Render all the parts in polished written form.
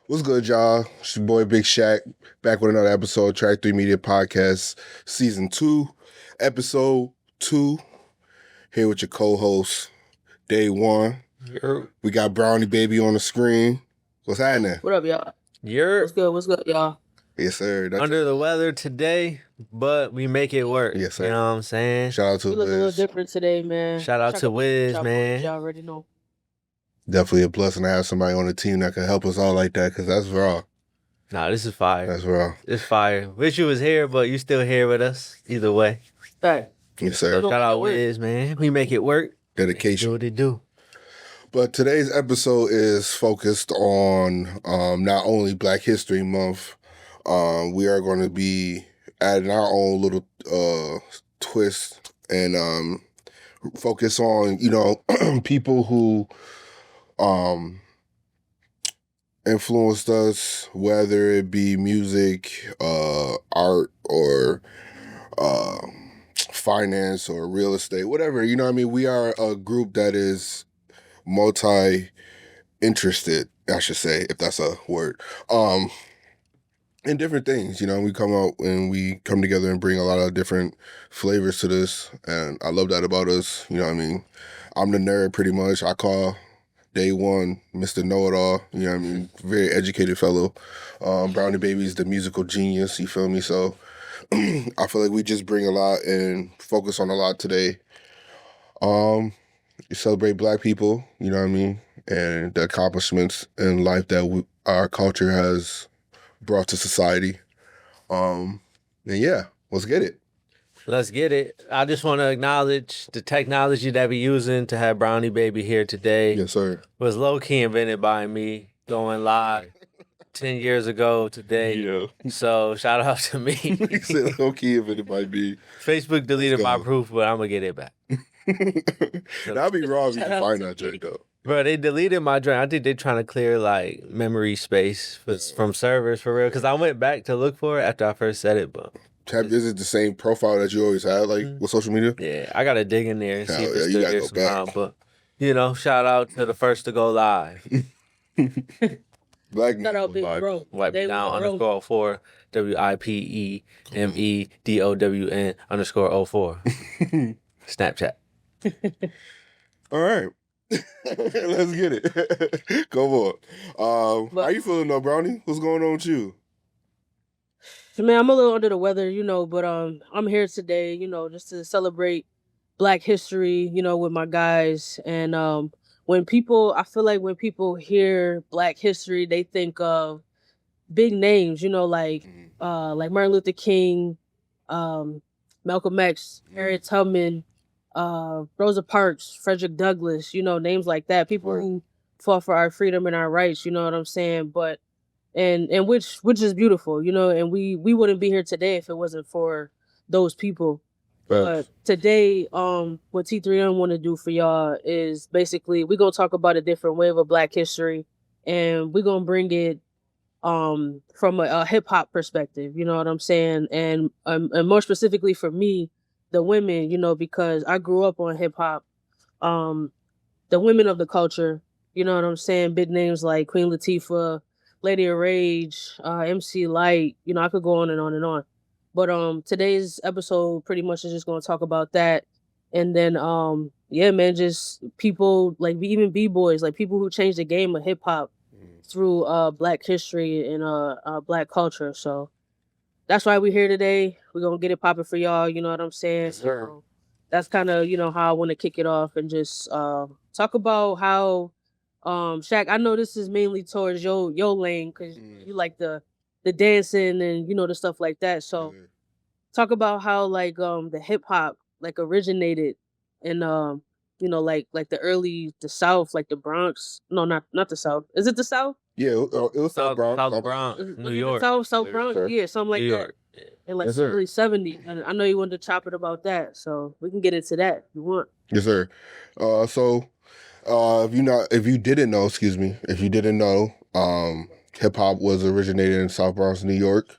What's good, y'all? It's your boy Big HAQ, back with another episode, Track 3 Media Podcast, Season 2, Episode 2. Here with your co-host, Day1. We got BrownieBabyy on the screen. What's happening? What up, y'all? What's good, y'all? Yes, sir. Under the weather today, but we make it work. Yes, sir. You know what I'm saying? Shout out to We look a little different today, man. Shout out to Wiz, man. Y'all already know. Definitely a blessing to have somebody on the team that can help us all like that, because that's raw. Nah, this is fire. That's raw. It's fire. Wish you was here, but you still here with us. Either way. Hey. Yes, sir. Shout out Wiz, man. We make it work. Dedication. Do what they do. But today's episode is focused on not only Black History Month. We are going to be adding our own little twist and focus on, people who influenced us, whether it be music, art, or finance or real estate, whatever. You know what I mean? We are a group that is multi-interested, I should say, if that's a word, in different things. We come out and we come together and bring a lot of different flavors to this, and I love that about us. You know what I mean? I'm the nerd, pretty much. I call Day1 Mr. Know-It-All. You know what I mean? Very educated fellow. BrownieBaby's the musical genius, you feel me? So I feel like we just bring a lot and focus on a lot today. You celebrate Black people, you know what I mean, and the accomplishments in life that our culture has brought to society. And yeah, let's get it. Let's get it. I just want to acknowledge the technology that we're using to have BrownieBabyy here today. Yes, sir. Was low-key invented by me, going live 10 years ago today. Yeah. So shout out to me. He said low-key invented by me. Facebook deleted my proof, but I'm going to get it back. That'd be wrong if you can find that joint, though. Bro, they deleted my joint. I think they're trying to clear like memory space from servers for real. Because I went back to look for it after I first said it, but Is it the same profile that you always had, like with social media? yeah, I gotta dig in there and see if it's you still gotta there go somehow. back. But shout out to the first to go live. Black Shout out Big Bro. Wipe Day1 down Melo. _04 WIPEMEDOWN_04 Snapchat. All right. Let's get it. Go on. How you feeling though, Brownie? What's going on with you? Man, I'm a little under the weather, but I'm here today, just to celebrate Black history, with my guys. And I feel like when people hear Black history, they think of big names, like Martin Luther King, Malcolm X, Harriet Tubman, Rosa Parks, Frederick Douglass, names like that. People who fought for our freedom and our rights, you know what I'm saying? But and which is beautiful, and we wouldn't be here today if it wasn't for those people. But today, what T3M want to do for y'all is basically we're gonna talk about a different wave of Black history, and we're gonna bring it from a hip hop perspective, you know what I'm saying? And more specifically for me, the women, because I grew up on hip hop, the women of the culture, you know what I'm saying? Big names like Queen Latifah, Lady of Rage, MC Light, I could go on and on and on. But today's episode pretty much is just going to talk about that. And then, yeah, man, just people like even B-boys, like people who changed the game of hip hop through Black history and Black culture. So that's why we're here today. We're going to get it popping for y'all, you know what I'm saying? Yes, sir. So that's kind of, how I want to kick it off and just talk about how HAQ, I know this is mainly towards your lane because you like the dancing and the stuff like that. So talk about how like the hip hop like originated in like the South, like the Bronx. No, not the South. Is it the South? Yeah, it was South Bronx. South Bronx, New York. South Bronx, yeah, something like New that. York. In like Yes, sir. early 70s. And I know you wanted to chop it about that, so we can get into that if you want. Yes, sir. If you didn't know, hip hop was originated in South Bronx, New York,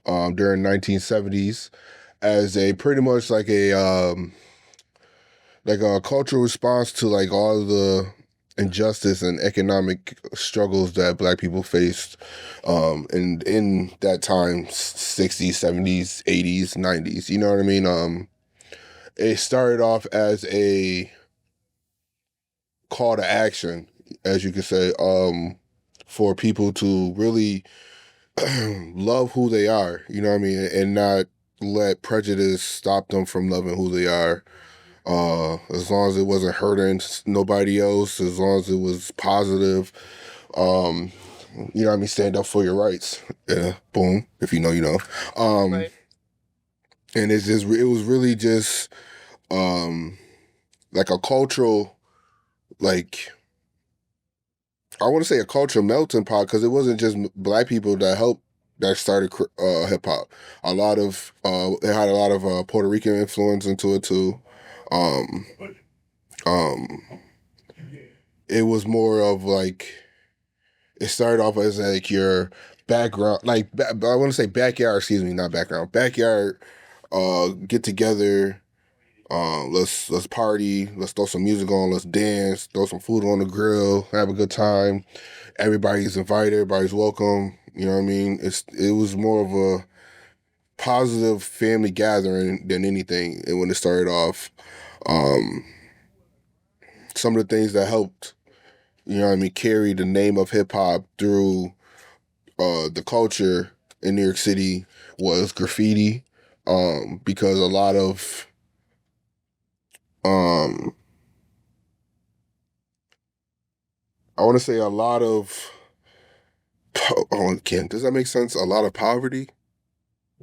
during 1970s as a pretty much like a cultural response to like all the injustice and economic struggles that Black people faced and in that time, 60s, 70s, 80s, 90s. You know what I mean? It started off as a call to action, as you could say, for people to really love who they are, you know what I mean, and not let prejudice stop them from loving who they are. As long as it wasn't hurting nobody else, as long as it was positive, you know what I mean, stand up for your rights. Yeah, boom. If you know, you know. Right. And it was really just like a cultural, like, I want to say a cultural melting pot, because it wasn't just Black people that started hip hop. A lot of it had a lot of Puerto Rican influence into it too. Um, um, it was more of like, it started off as like your background, like I want to say backyard. Excuse me, not background. Backyard. Get together. Let's party. Let's throw some music on. Let's dance. Throw some food on the grill. Have a good time. Everybody's invited. Everybody's welcome. You know what I mean? It was more of a positive family gathering than anything. And when it started off, um, some of the things that helped, you know what I mean, carry the name of hip hop through the culture in New York City was graffiti. Because a lot of I want to say a lot of oh, Ken, does that make sense? A lot of poverty.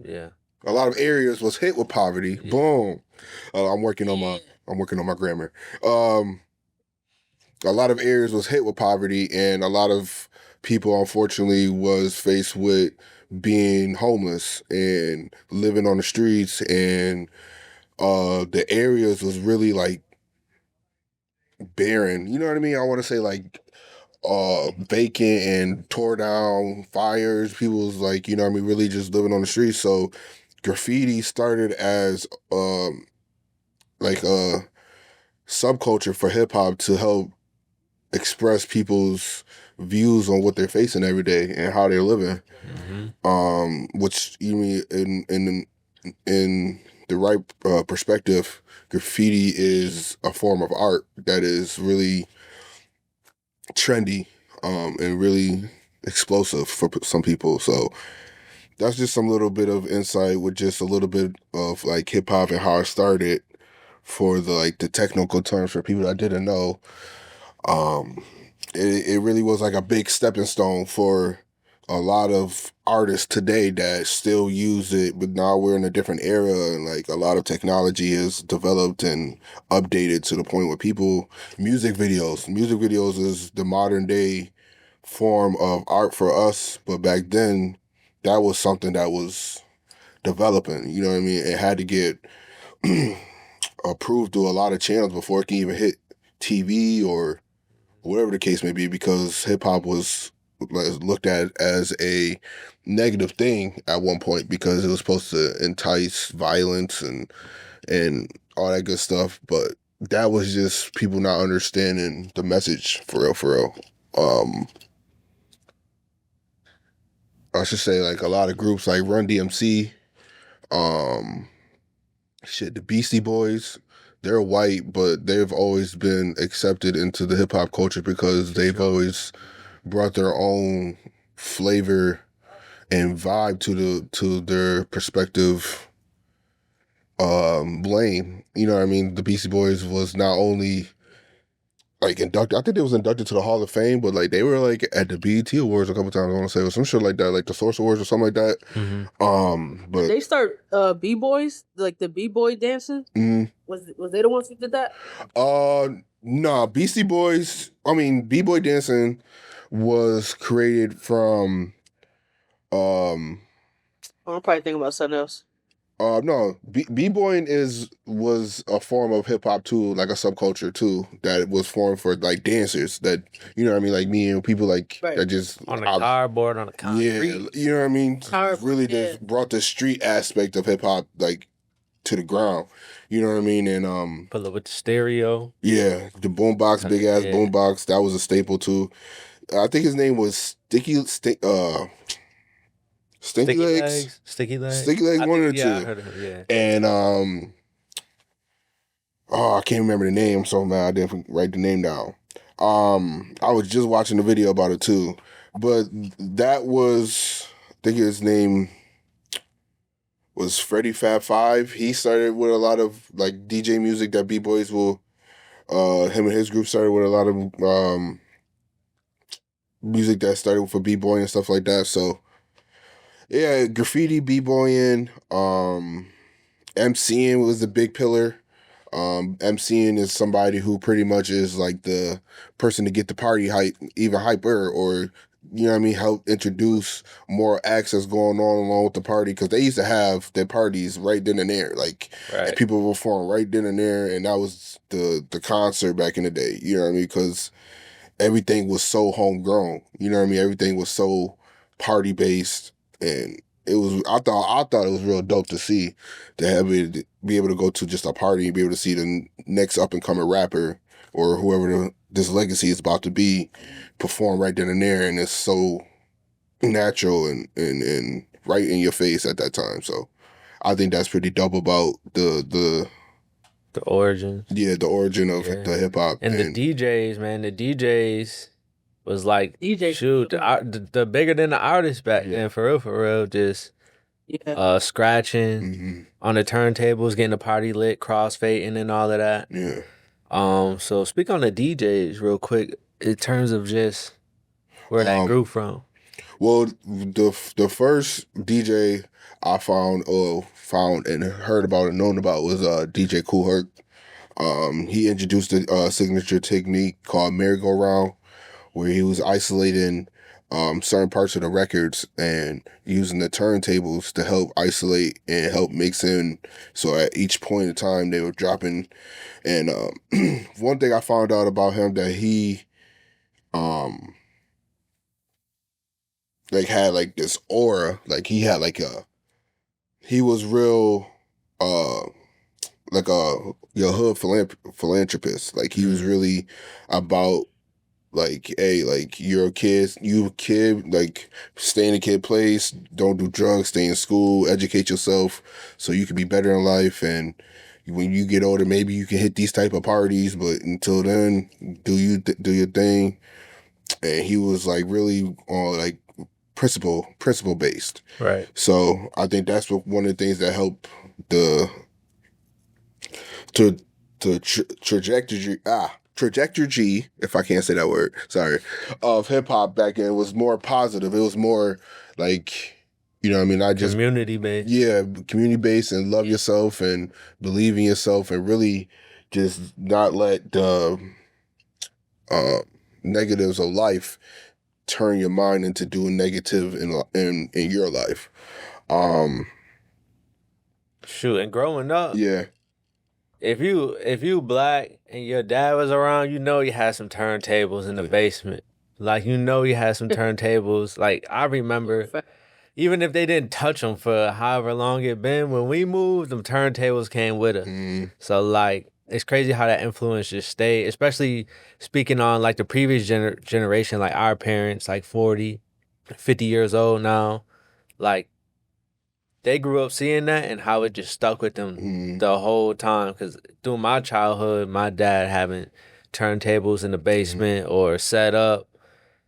Yeah. A lot of areas was hit with poverty. Yeah. Boom. I'm working on my grammar. A lot of areas was hit with poverty, and a lot of people, unfortunately, was faced with being homeless and living on the streets, and the areas was really like barren. You know what I mean? I want to say like vacant and tore down, fires. People was like, you know what I mean, really just living on the streets. So graffiti started as like a subculture for hip hop to help express people's views on what they're facing every day and how they're living. Which you mean in the right perspective, graffiti is a form of art that is really trendy and really explosive for some people. So that's just some little bit of insight with just a little bit of like hip hop and how it started for the technical terms for people that didn't know. It really was like a big stepping stone for a lot of artists today that still use it, but now we're in a different era, and like a lot of technology is developed and updated to the point where music videos is the modern day form of art for us, but back then that was something that was developing, you know what I mean? It had to get approved through a lot of channels before it can even hit TV or whatever the case may be, because hip hop was looked at as a negative thing at one point because it was supposed to entice violence and all that good stuff. But that was just people not understanding the message for real, for real. I should say like a lot of groups like Run DMC, the Beastie Boys, they're white, but they've always been accepted into the hip hop culture because they've always brought their own flavor and vibe to their perspective lane. You know what I mean? The Beastie Boys was not only like inducted, I think they was inducted to the Hall of Fame, but like they were like at the BET Awards a couple times, I want to say, or some shit like that, like the Source Awards or something like that. But Did they start b-boys, like the b-boy dancing? Was they the ones who did that? Nah, Beastie Boys, I mean, B-boy dancing was created from I'm probably thinking about something else. no, b-boying was a form of hip hop too, like a subculture too, that was formed for like dancers that, you know what I mean, like me and people like that just on a cardboard, on a concrete. Yeah, you know what I mean? Really just brought the street aspect of hip hop like to the ground. You know what I mean? And Pull up with the stereo. yeah, the boombox, big ass boombox, that was a staple too. I think his name was Stinky Legs. Sticky legs. Sticky Legs, one of the two. I heard of him, yeah. And I can't remember the name, so man, I didn't write the name down. I was just watching the video about it too. But that was, I think his name was Freddie Fab Five. He started with a lot of like DJ music that B-Boys will him and his group started with a lot of music that started for B-Boy and stuff like that. So yeah, graffiti, B-Boying, MCing was the big pillar. MCing is somebody who pretty much is like the person to get the party hype, even hyper, or you know what I mean, help introduce more acts that's going on along with the party, because they used to have their parties right then and there, like and people would perform right then and there, and that was the concert back in the day. You know what I mean? Because everything was so homegrown. You know what I mean? Everything was so party based, and it was. I thought it was real dope to see, to have it, be able to go to just a party and be able to see the next up and coming rapper or whoever this legacy is about to be perform right then and there, and it's so natural and right in your face at that time. So I think that's pretty dope about the origin. Yeah, the origin of the hip hop and the DJs, man. The DJs was like the bigger than the artists back then, for real. Just scratching on the turntables, getting the party lit, crossfading and all of that. Yeah. So speak on the DJs real quick in terms of just where that grew from. Well, the first DJ I found and heard about and known about was DJ Kool Herc. He introduced a signature technique called merry-go-round, where he was isolating certain parts of the records and using the turntables to help isolate and help mix in. So at each point in time, they were dropping. And one thing I found out about him, that he like had like this aura, like he had like he was real like your hood philanthropist. Like he was really about like, hey, like you a kid, like stay in a kid place, don't do drugs, stay in school, educate yourself so you can be better in life, and when you get older, maybe you can hit these type of parties, but until then, do your thing. And he was like really on like principle based. Right. So I think that's one of the things that helped trajectory, if I can't say that word, sorry, of hip hop back then was more positive. It was more like, you know what I mean? I just community based. Yeah, community based, and love yourself and believe in yourself, and really just not let the negatives of life turn your mind into doing negative in your life. Shoot, and growing up, yeah, if you black and your dad was around, you know you had some turntables in the basement. Like, you know you had some turntables. Like, I remember, even if they didn't touch them for however long it been, when we moved, them turntables came with us. So, like, it's crazy how that influence just stayed, especially speaking on, like, the previous generation, like our parents, like 40, 50 years old now. Like, they grew up seeing that and how it just stuck with them the whole time. Because through my childhood, my dad having turntables in the basement or set up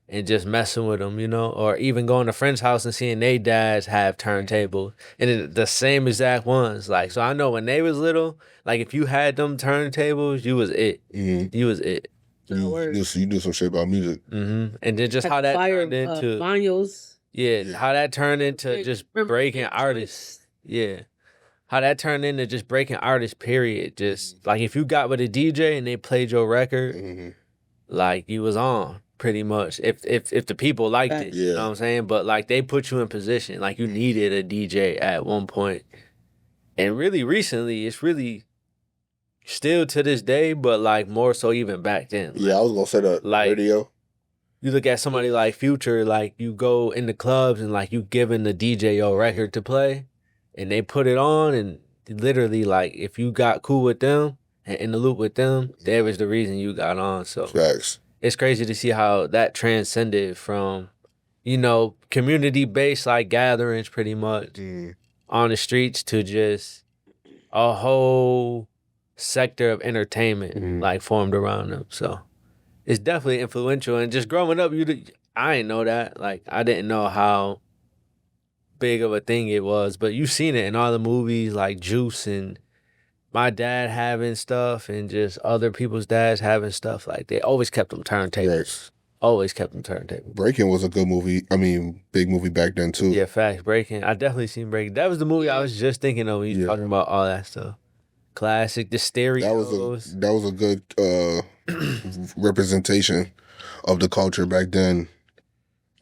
and just messing with them, you know, or even going to friends' house and seeing their dads have turntables and the same exact ones. Like, so I know when they was little, like if you had them turntables, you was it. You was it. You do some shit about music. And then just how that turned into Banyos. Yeah, how that turned into just breaking artists. Yeah. How that turned into just breaking artists, period. Just like if you got with a DJ and they played your record, like you was on pretty much. If the people liked it, you know what I'm saying? But like they put you in position. Like you needed a DJ at one point. And really recently, it's really still to this day, but like more so even back then. Yeah, I was gonna say that, like, radio. You look at somebody like Future, like you go in the clubs and like you giving the DJ your record to play and they put it on and literally like if you got cool with them and in the loop with them, that was the reason you got on. So Facts. it's crazy to see how that transcended from, community-based like gatherings pretty much on the streets to just a whole sector of entertainment like formed around them. So it's definitely influential. And just growing up, I didn't know that. Like I didn't know how big of a thing it was, but you've seen it in all the movies like Juice and my dad having stuff and just other people's dads having stuff. Like they always kept them turntables. Yes. Always kept them turntables. Breaking was a good movie. I mean, big movie back then too. Yeah, facts. Breaking. I definitely seen Breaking. That was the movie I was just thinking of when you talking about all that stuff. Classic. The stereos. That was a good representation of the culture back then.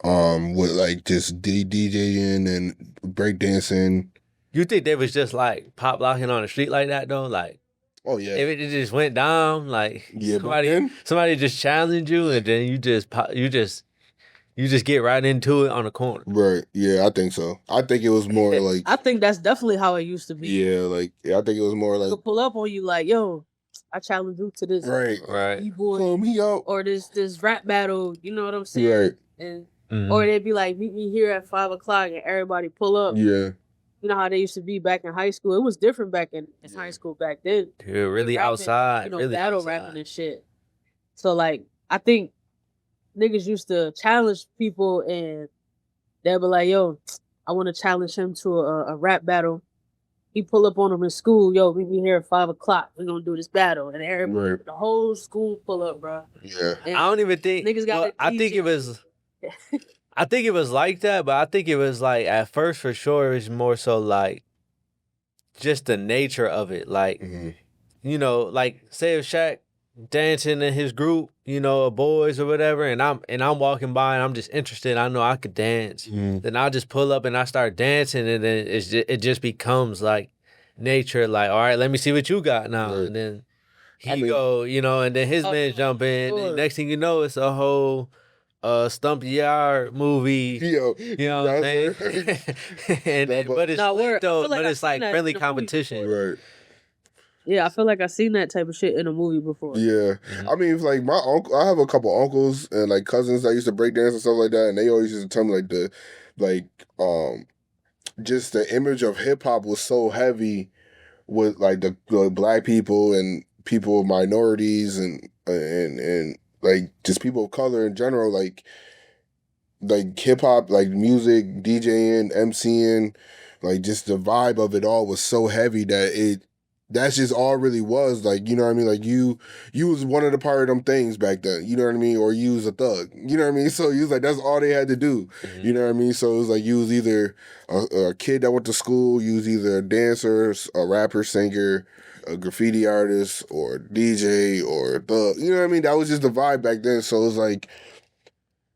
With like just DJing and breakdancing. You think they was just like pop locking on the street like that though? Like, oh yeah, if it just went down, like yeah, somebody just challenged you and then you just get right into it on the corner. Right. Yeah, I think so. I think it was more like I think that's definitely how it used to be. Yeah, I think it was more like could pull up on you like, yo, I challenge you to this right. B-boy me out. or this rap battle, you know what I'm saying? Right. And or they'd be like, meet me here at 5 o'clock and everybody pull up. Yeah. You know how they used to be back in high school? It was different back in high school back then. You're really rapping, outside. Really battle outside. rapping and shit. So like, I think niggas used to challenge people and they'd be like, yo, I want to challenge him to a rap battle. He pull up on him in school, yo, meet me here at 5 o'clock. We're gonna do this battle. And everybody, the whole school pull up, bro. Yeah. And I don't even think niggas got I think it was I think it was like that, but I think it was like at first for sure it was more so like just the nature of it. Like like say if Shaq dancing in his group, of boys or whatever, and I'm walking by and I'm just interested. I know I could dance. Then I'll just pull up and I start dancing, and then it just becomes like nature. Like, all right, let me see what you got now, and then go, and then his man jump in. And next thing you know, it's a whole Stump Yard movie. Yo, you know what I'm saying? But it's like friendly competition. Right. Yeah, I feel like I seen that type of shit in a movie before. Yeah. I mean, like my uncle, I have a couple uncles and like cousins that used to break dance and stuff like that, and they always used to tell me just the image of hip hop was so heavy with like the black people and people of minorities and like just people of color in general, like hip hop, like music, DJing, MCing, like just the vibe of it all was so heavy that that's just all really was. Like, you know what I mean? Like you was one of the part of them things back then, you know what I mean? Or you was a thug, you know what I mean? So you was like, that's all they had to do, you know what I mean? So it was like you was either a kid that went to school, you was either a dancer, a rapper, singer, a graffiti artist, or DJ, or a thug, you know what I mean? That was just the vibe back then. So it was like,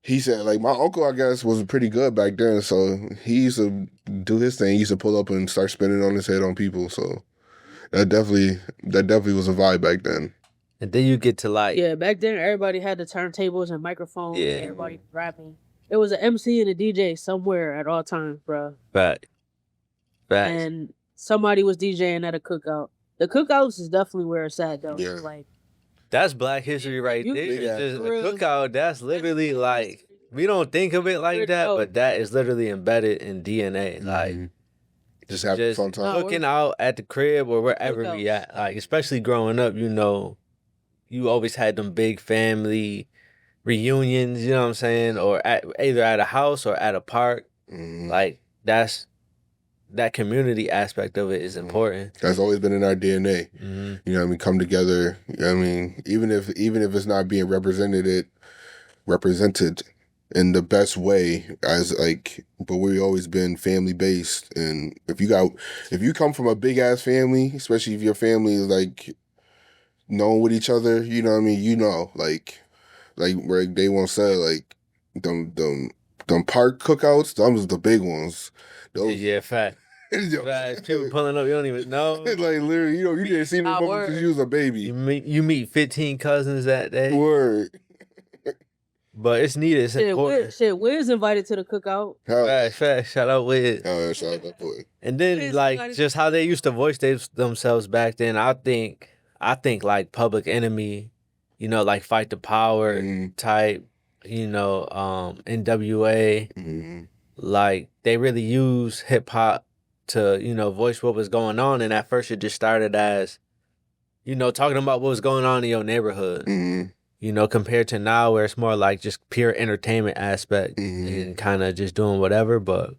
he said, like, my uncle, I guess, was pretty good back then. So he used to do his thing. He used to pull up and start spinning on his head on people. So that definitely was a vibe back then. And then you get to like... Yeah, back then, everybody had the turntables and microphones. Yeah. And everybody rapping. It was an MC and a DJ somewhere at all times, bro. Right. And somebody was DJing at a cookout. The cookouts is definitely where it's at, though. Yeah. Like, that's Black history right there. Just a cookout, that's literally like... We don't think of it like that, but that is literally embedded in DNA. Like... Just having fun time. Cooking out at the crib or wherever we at. Like, especially growing up, you always had them big family reunions, you know what I'm saying? Or either at a house or at a park. Like, that community aspect of it is important. That's always been in our DNA. You know what I mean? Come together. You know what I mean? Even if it's not being represented in the best way, as like, but we've always been family based. And if you come from a big ass family, especially if your family is like known with each other, you know what I mean? Like where Day1 said, like them park cookouts, them was the big ones. Yeah, fact. People pulling up, you don't even know. Like literally, you didn't see them because you was a baby. You meet 15 cousins that day. Word. but it's needed. It's important. Wiz invited to the cookout. Facts. Shout out Wiz. Shout out that boy. And then like just how they used to voice themselves back then. I think like Public Enemy, you know, like Fight the Power type, you know, NWA, like they really use hip hop to, you know, voice what was going on. And at first it just started as, you know, talking about what was going on in your neighborhood. You know, compared to now where it's more like just pure entertainment aspect and kind of just doing whatever. But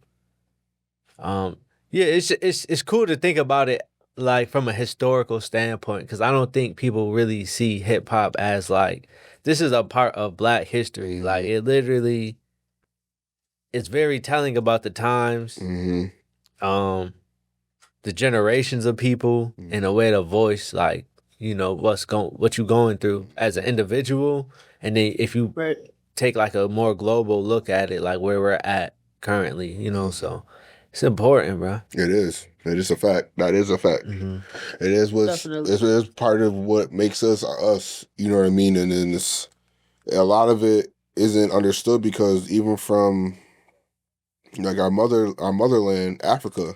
yeah, it's cool to think about it like from a historical standpoint, because I don't think people really see hip hop as like this is a part of Black history. Like it literally, it's very telling about the times, the generations of people, and a way to voice like, you know, what you going through as an individual, and then if you take like a more global look at it, like where we're at currently, you know, so it's important, bro. It is. It is a fact. That is a fact. It is it's part of what makes us us. You know what I mean? And then a lot of it isn't understood because even from like our motherland, Africa,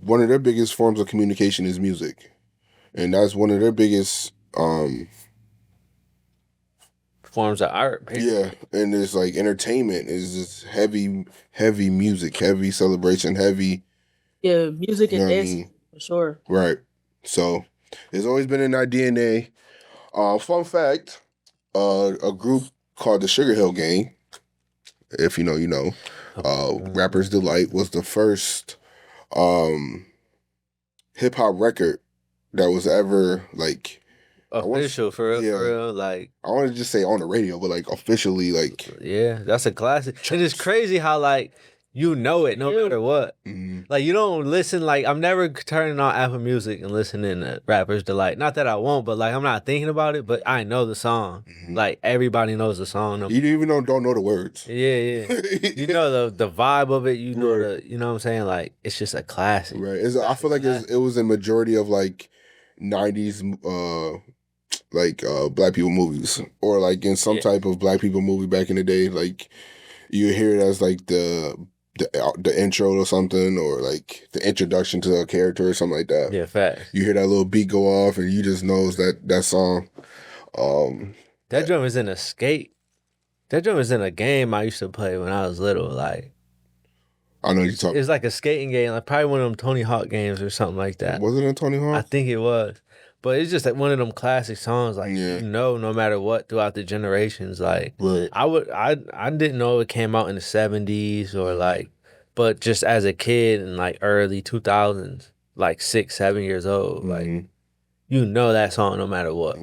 one of their biggest forms of communication is music. And that's one of their biggest forms of art. Yeah, and it's like entertainment is just heavy music, heavy celebration, heavy. Yeah, music and dancing, for sure. Right. So it's always been in our DNA. Fun fact, a group called the Sugar Hill Gang, if you know, you know, Rapper's Delight was the first hip hop record that was ever like official for real, like I want to just say on the radio, but like officially, like yeah, that's a classic. And it's crazy how like you know it no matter what. Like you don't listen. Like I'm never turning on Apple Music and listening to Rapper's Delight. Not that I won't, but like I'm not thinking about it. But I know the song. Like everybody knows the song. You even don't know the words. Yeah. You know the vibe of it. You know you know what I'm saying. Like it's just a classic. Right. I feel like it was a majority of like 90s Black people movies, or like in some type of Black people movie back in the day. Like you hear it as like the intro or something, or like the introduction to a character or something like that. Yeah, fact. You hear that little beat go off, and you just knows that song. That drum is in a skate. That drum is in a game I used to play when I was little. Like I know you're talking. It's like a skating game, like probably one of them Tony Hawk games or something like that. Was it in Tony Hawk? I think it was. But it's just like one of them classic songs, like you know, no matter what, throughout the generations. Like I didn't know it came out in the 70s or like, but just as a kid in like early 2000s, like 6, 7 years old, like you know that song no matter what.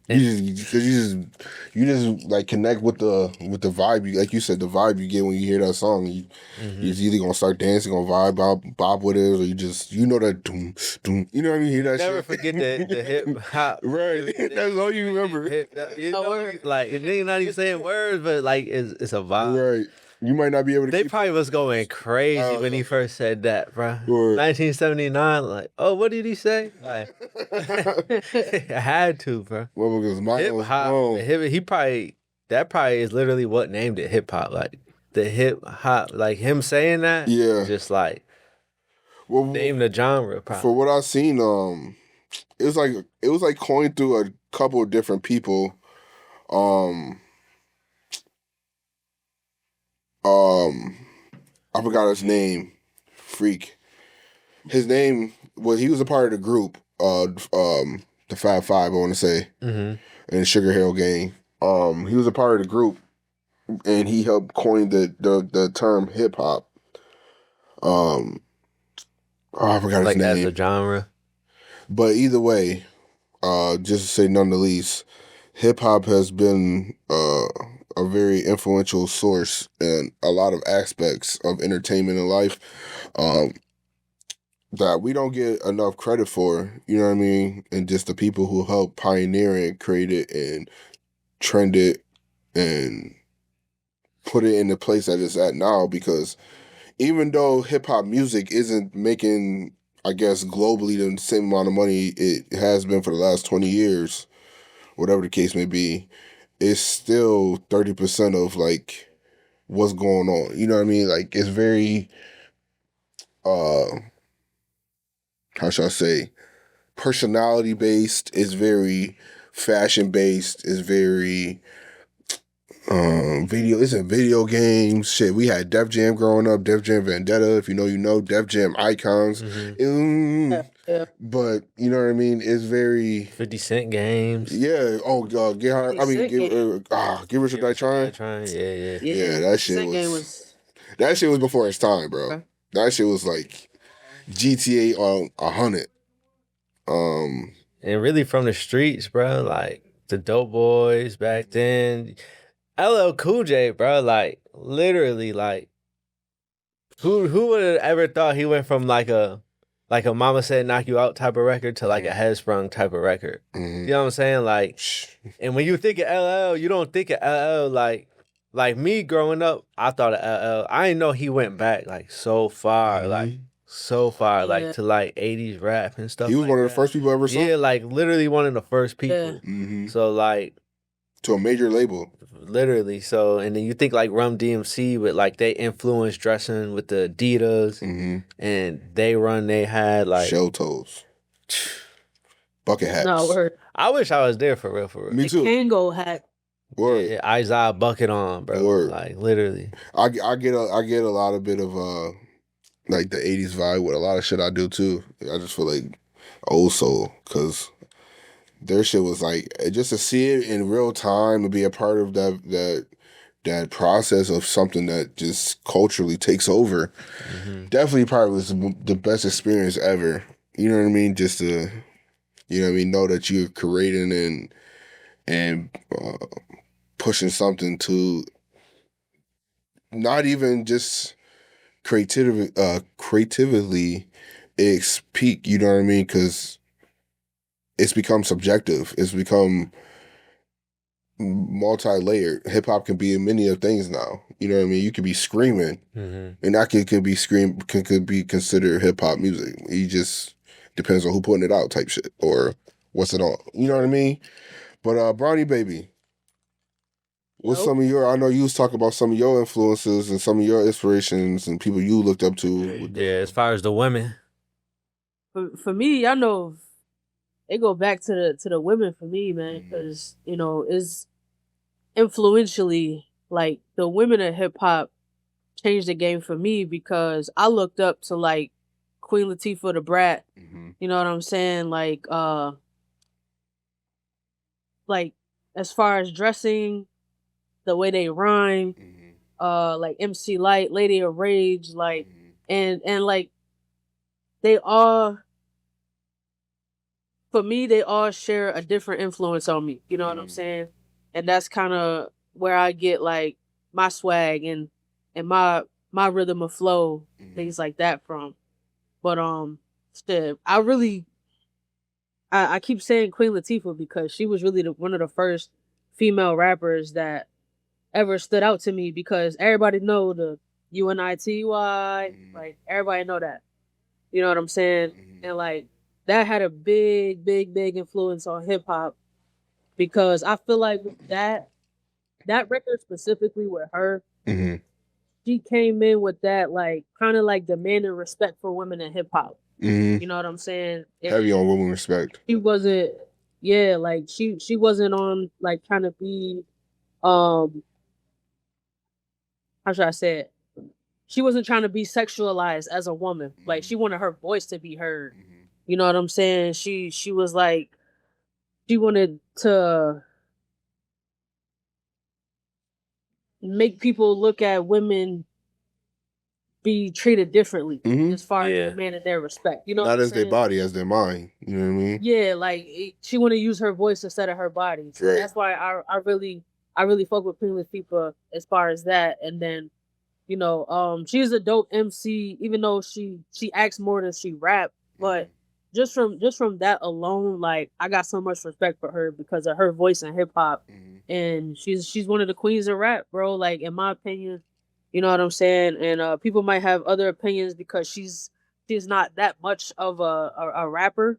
You just like connect with the vibe. Like you said, the vibe you get when you hear that song. You're either gonna start dancing, gonna vibe, bob with it, or you know that doom, doom. You know what I mean? Hear that Never shit. forget the hip hop. Right, that's all you remember. You know, like they're not even saying words, but like it's a vibe. Right. You might not be able to. They probably was going crazy when he first said that, bro. 1979, like, oh, what did he say? Like, I had to, bro. Well, because hip hop, that probably is literally what named it hip hop. Like the hip hop, like him saying that, just like name the genre. Probably. For what I've seen, it was like coined through a couple of different people. I forgot his name. Freak. His name was, he was a part of the group, the Fab Five, I want to say, and Sugar Hill Gang. He was a part of the group, and he helped coin the term hip hop. I forgot his name. Like as a genre. But either way, just to say none the least, hip hop has been a very influential source in a lot of aspects of entertainment and life that we don't get enough credit for, you know what I mean? And just the people who helped pioneer it, create it, and trend it, and put it in the place that it's at now. Because even though hip-hop music isn't making, I guess, globally the same amount of money it has been for the last 20 years, whatever the case may be, it's still 30% of like what's going on. You know what I mean? Like it's very how should I say, personality based, it's very fashion based, it's very video games. Shit, we had Def Jam growing up, Def Jam Vendetta, if you know, Def Jam icons. Yeah. But you know what I mean? It's very 50 Cent games. yeah. Oh, get her. I mean, give her some Die Trying. Yeah, that shit was. That shit was before its time, bro. Okay. That shit was like GTA on 100. And really from the streets, bro. Like the Dope Boys back then. LL Cool J, bro. Like literally, like who would have ever thought he went from like a Mama Said Knock You Out type of record to like a Headsprung type of record. Mm-hmm. You know what I'm saying? Like, and when you think of LL, you don't think of LL like me growing up. I thought of LL. I didn't know he went back like so far, like so far, like to like 80s rap and stuff. He was like one of the that. first people I ever saw. Yeah, like literally one of the first people. Yeah. Mm-hmm. So like to a major label. Literally. So and then you think like Rum DMC with like they influenced dressing with the Adidas and they had like shell toes. Bucket hats. No, word. I wish I was there for real. Me too. Kango hat. Word. Yeah, Isaiah bucket on, bro. Word. Like literally. I get a lot of bit of like the 80s vibe with a lot of shit I do too. I just feel like old soul because their shit was like just to see it in real time and be a part of that process of something that just culturally takes over. Definitely probably was the best experience ever. You know what I mean? Just to know that you're creating and pushing something to not even just creatively its peak. You know what I mean? Because it's become subjective. It's become multi-layered. Hip hop can be in many of things now. You know what I mean? You could be screaming, and that could be considered hip hop music. It just depends on who putting it out, type shit, or what's it on. You know what I mean? But BrownieBabyy, what's some of your? I know you was talking about some of your influences and some of your inspirations and people you looked up to. Yeah, as far as the women. For me, I know it go back to the women for me, man, because is influentially like the women of hip hop changed the game for me because I looked up to like Queen Latifah the Brat. You know what I'm saying? Like as far as dressing, the way they rhyme, like MC Light, Lady of Rage, like and like they all. For me, they all share a different influence on me. You know what I'm saying? And that's kind of where I get like my swag and my rhythm of flow, things like that from. But shit, I keep saying Queen Latifah because she was really one of the first female rappers that ever stood out to me because everybody know the UNITY, like everybody know that. You know what I'm saying? And like that had a big influence on hip hop because I feel like with that record specifically with her, she came in with that like kind of like demanding respect for women in hip hop. You know what I'm saying? Heavy on women respect. She wasn't, like she wasn't on like trying to be, how should I say it? She wasn't trying to be sexualized as a woman. Like she wanted her voice to be heard. You know what I'm saying? She was like, she wanted to make people look at women be treated differently as far as demanding their respect. You know, not as their body, as their mind. You know what I mean? Yeah, like she want to use her voice instead of her body. So that's why I really fuck with Queen Latifah as far as that. And then, she's a dope MC, even though she acts more than she rap. But just from that alone, like I got so much respect for her because of her voice in hip hop. And she's one of the queens of rap, bro. Like in my opinion, you know what I'm saying? And people might have other opinions because she's not that much of a rapper.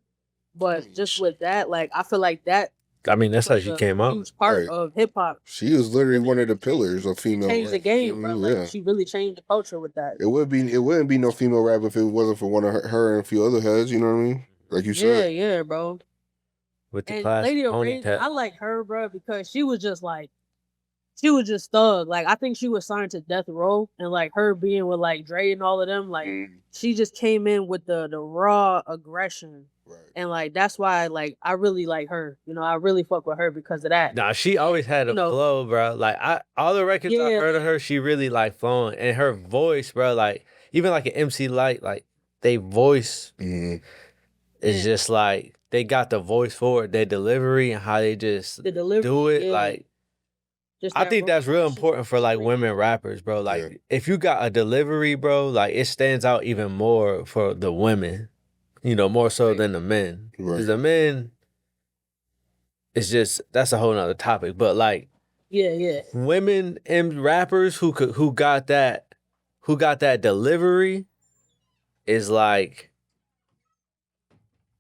But just with that, like I feel like that I mean, that's how she came up. Huge part of hip hop. She was literally one of the pillars of female. She changed the game, bro. Like, she really changed the culture with that. It wouldn't be no female rap if it wasn't for one of her and a few other heads. You know what I mean? Like you said. Yeah, bro. With the class, Lady of Rage, I like her, bro, because she was just thug. Like, I think she was signed to Death Row, and like her being with like Dre and all of them, like she just came in with the raw aggression. Right. And like that's why like I really like her. You know, I really fuck with her because of that. Nah, she always had a flow, bro. Like all the records I heard of her, she really like flowing. And her voice, bro, like even like an MC Light, like they voice is just like they got the voice for it, their delivery and how they just do it. Like I think that's real important for like women rappers, bro. Like if you got a delivery, bro, like it stands out even more for the women. You know, more so than the men. Because the men, it's just, that's a whole nother topic. But like, women and rappers who got that delivery is like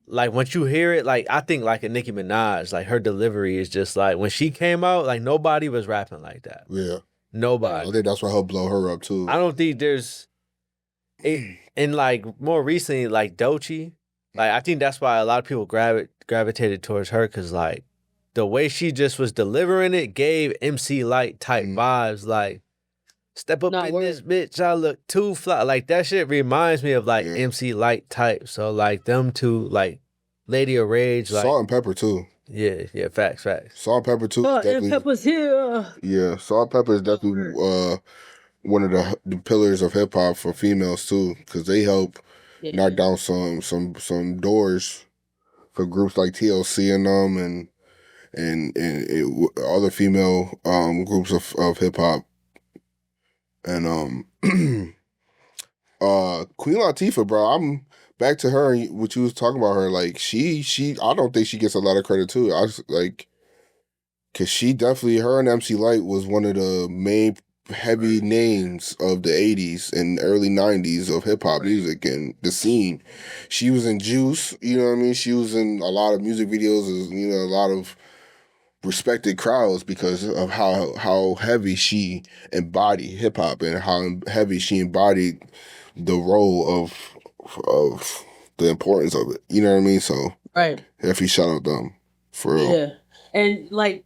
once you hear it, like I think like a Nicki Minaj, like her delivery is just like when she came out, like nobody was rapping like that. Yeah. Nobody. I think that's what helped blow her up too. I don't think there's and like more recently, like Doechii, like I think that's why a lot of people gravitated towards her because like the way she just was delivering it gave MC Light type vibes. Like step up in this bitch, I look too fly. Like that shit reminds me of like MC Light type. So like them two, like Lady of Rage, like Salt and Pepper too. Yeah, facts. Salt and Pepper too. Salt and Pepper's here. Yeah, Salt and Pepper is definitely one of the pillars of hip hop for females too, because they help knock down some doors for groups like TLC and them and other female groups of hip hop. And Queen Latifah, bro, I'm back to her. What you was talking about her, like she I don't think she gets a lot of credit too. I was like, cause she definitely, her and MC Light was one of the main heavy names of the 80s and early 90s of hip-hop music and the scene. She was in Juice, you know what I mean? She was in a lot of music videos, you know, a lot of respected crowds because of how heavy she embodied hip-hop and how heavy she embodied the role of the importance of it. You know what I mean? So definitely shout out them for real. Yeah. And like,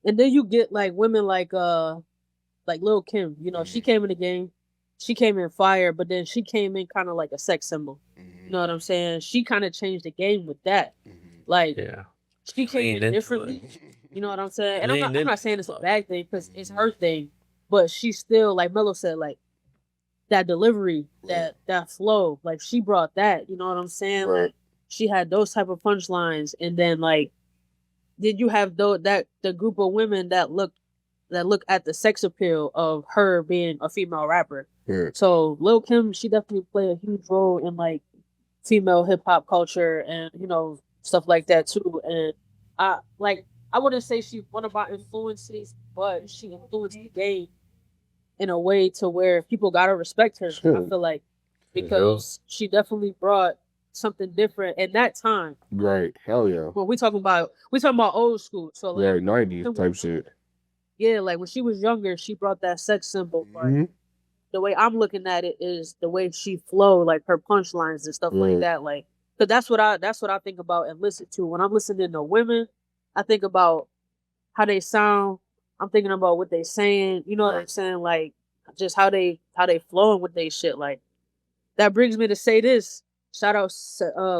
and then you get like women like Lil' Kim, you know, she came in the game, she came in fire, but then she came in kind of like a sex symbol. You know what I'm saying? She kind of changed the game with that. Like, she came in differently. You know what I'm saying? And I'm not saying it's a bad thing because it's her thing, but she still, like Melo said, like that delivery, that flow, like she brought that. You know what I'm saying? Like she had those type of punchlines, and then like, did you have the group of women that look at the sex appeal of her being a female rapper. Yeah. So Lil' Kim, she definitely played a huge role in like female hip hop culture and, you know, stuff like that too. And I wouldn't say she's one of my influences, but she influenced the game in a way to where people gotta respect her. Sure. I feel like because she definitely brought something different at that time. Right. Hell yeah. Well, we talking about old school. So like 90s type shit. Yeah, like when she was younger, she brought that sex symbol. But the way I'm looking at it is the way she flowed, like her punchlines and stuff like that. Like, cause that's what I think about and listen to when I'm listening to women. I think about how they sound. I'm thinking about what they saying. You know what I'm saying? Like, just how they flowing with they shit. Like, that brings me to say this. Shout out,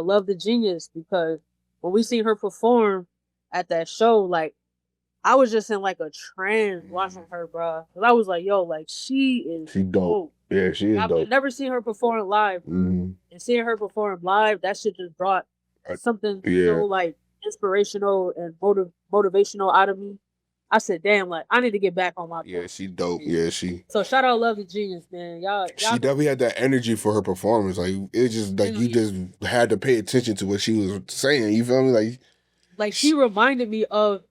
Love the Genius, because when we seen her perform at that show, like, I was just in like a trance watching her, bro. Cause I was like, yo, like she dope. Yeah, she is dope. I've never seen her perform live. And seeing her perform live, that shit just brought something so like inspirational and motivational out of me. I said, damn, like I need to get back on my Yeah, she dope. Yeah, she. So shout out Love the Genius, man. Y'all she definitely had that energy for her performance. Like it just like you just had to pay attention to what she was saying. You feel me? Like she reminded me of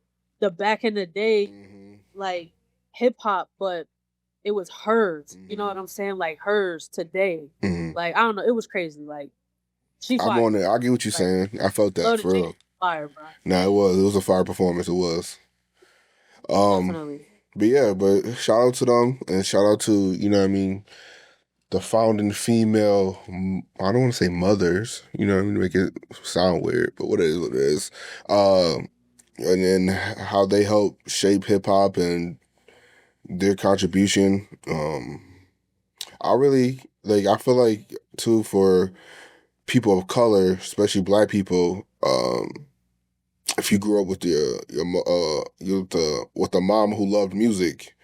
the back in the day, like hip hop, but it was hers. You know what I'm saying? Like hers today. Like I don't know, it was crazy. Like she. I'm on it. I get what you're saying. I felt that for real. fire, bro. Nah, it was a fire performance. It was. Definitely. But yeah, but shout out to them and shout out to, you know what I mean, the founding female, I don't want to say mothers, you know what I mean, to make it sound weird, but what it is, what it is. And then how they help shape hip hop and their contribution. I really, like, I feel like, too, for people of color, especially black people, if you grew up with with a mom who loved music,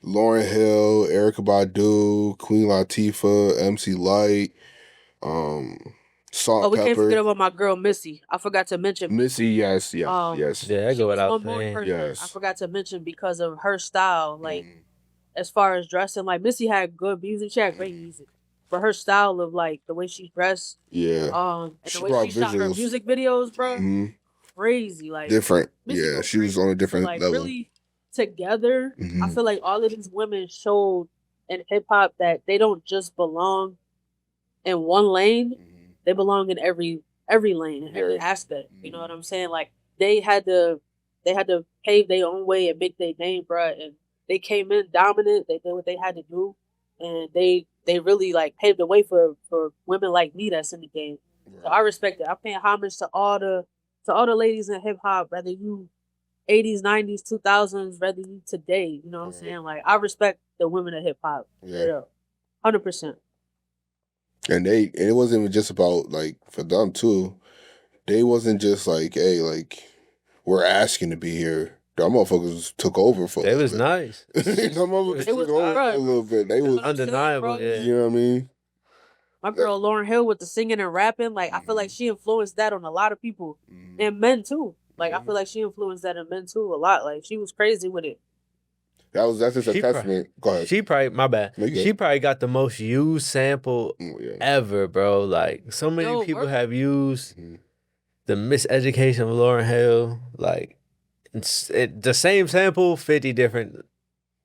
Lauryn Hill, Erykah Badu, Queen Latifah, MC Lyte, Salt Oh, we can't Pepper, forget about my girl Missy. I forgot to mention Missy. Yes. Yeah, I she go was without one more saying. person I Yes. forgot to mention because of her style. Like as far as dressing, like Missy had good music. She had great music, but her style of like the way she dressed, Yeah. and She the way brought she shot her visuals. music videos, bro, crazy. Like Different. Missy Yeah, go she was crazy. on a So, different like level. really together, I Mhm. feel like all of these women showed in hip hop that they don't just belong in one lane. They belong in every lane, in every Yeah. aspect. You know what I'm saying? Like they had to pave their own way and make their name, bro. And they came in dominant. They did what they had to do, and they really like paved the way for women like me that's in the game. So I respect it. I'm paying homage to all the ladies in hip hop, whether you 80s, 90s, 2000s, whether you today. You know what I'm saying? Like I respect the women of hip hop. Yeah. 100%. And it wasn't even just about, like, for them too. They wasn't just like, hey, like, we're asking to be here. The motherfuckers took over for They us. was nice. Some motherfuckers took over for a little bit. They was undeniable. Yeah. You know what I mean? My girl Lauryn Hill with the singing and rapping, like I feel like she influenced that on a lot of people and men too. Like I feel like she influenced that in men too a lot. Like she was crazy with it. That's just a testament. Go ahead. She probably, my bad. No, you good. She probably got the most used sample ever, bro. Like so many people have used the miseducation of Lauryn Hill. Like the same sample, 50 different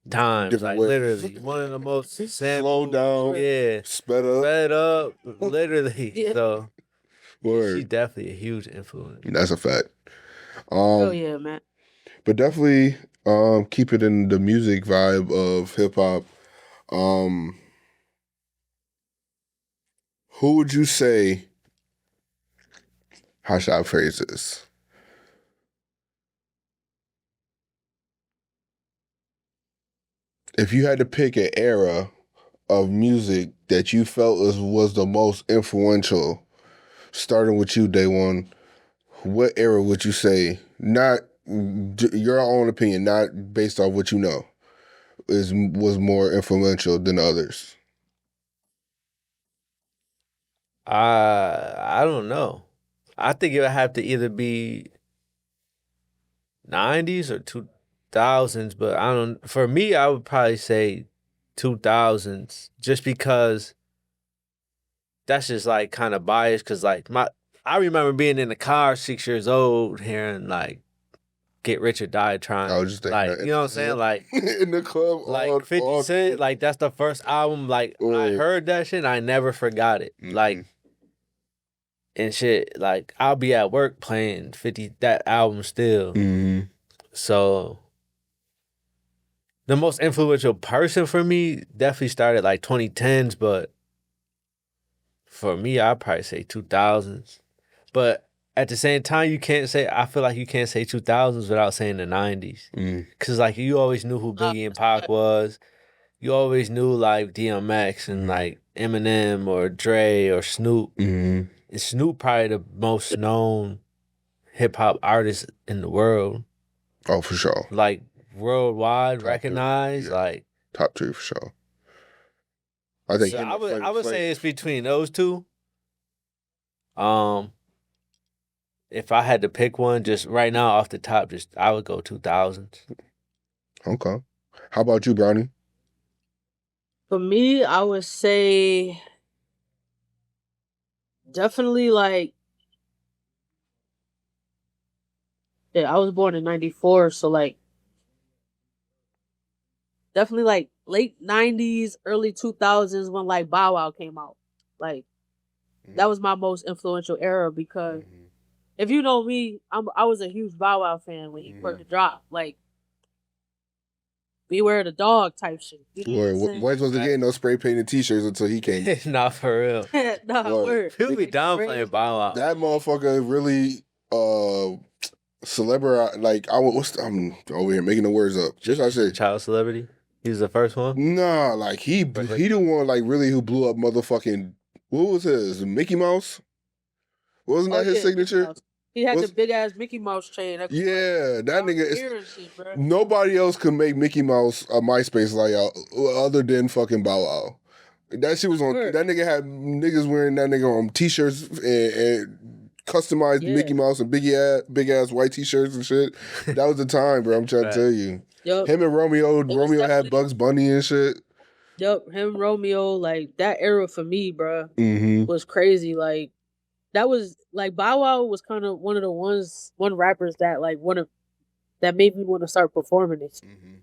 times. Different like ways. literally, one of the most Slow down. Yeah, Sped up. sped up. Literally. Yeah. So Word. she's definitely a huge influence. That's a fact. Oh yeah, man. But definitely keep it in the music vibe of hip hop. Who would you say, how should I phrase this? If you had to pick an era of music that you felt was the most influential, starting with you, Day1, what era would you say, not your own opinion, not based off what you know, was more influential than others? I don't know. I think it would have to either be 90s or 2000s, but I don't. For me, I would probably say 2000s, just because that's just like kind of biased. Cause like I remember being in the car 6 years old, hearing like "Get Rich or Die Trying." I was just thinking like, that. you know what I'm saying? Like in the club, like 50 Cent, like that's the first album. Like I heard that shit, and I never forgot it. Like. And shit, like I'll be at work playing 50 that album still. So the most influential person for me definitely started like 2010s, but for me, I'd probably say 2000s. But at the same time, I feel like you can't say 2000s without saying the 90s. Cause like you always knew who Biggie and Pac was. You always knew like DMX and like Eminem or Dre or Snoop. And Snoop probably the most known hip hop artist in the world. Oh, for sure. Like worldwide recognized. Like top 3 for sure. I think so I would say it's between those two. If I had to pick one, just right now off the top, I would go 2000s. Okay. How about you, Brownie? For me, I would say definitely like, I was born in 94, so like definitely like late 90s, early 2000s when like Bow Wow came out. Like that was my most influential era because if you know me, I was a huge Bow Wow fan when he first dropped. Like, Beware the Dog type shit. You know what I'm saying? White wasn't getting no spray painted T-shirts until he came. Nah, for real. Nah, word. People be downplaying Bow Wow. That motherfucker really celebrity. Like I'm over here making the words up. Just I said, Child celebrity. He was the first one. Nah, like he the one like really who blew up motherfucking. What was his Mickey Mouse? Wasn't that his signature? He had the big ass Mickey Mouse chain. That nigga is. Nobody else could make Mickey Mouse a MySpace layout other than fucking Bow Wow. That shit was on. That nigga had niggas wearing that nigga on T-shirts and customized Mickey Mouse and big ass white T-shirts and shit. That was the time, bro. I'm trying to tell you. Yep. Him and Romeo had Bugs Bunny and shit. Yep, him, Romeo, like that era for me, bro, Mm-hmm. was crazy. Like that was like Bow Wow was kind of one of the rappers that that made me want to start performing this. Mm-hmm.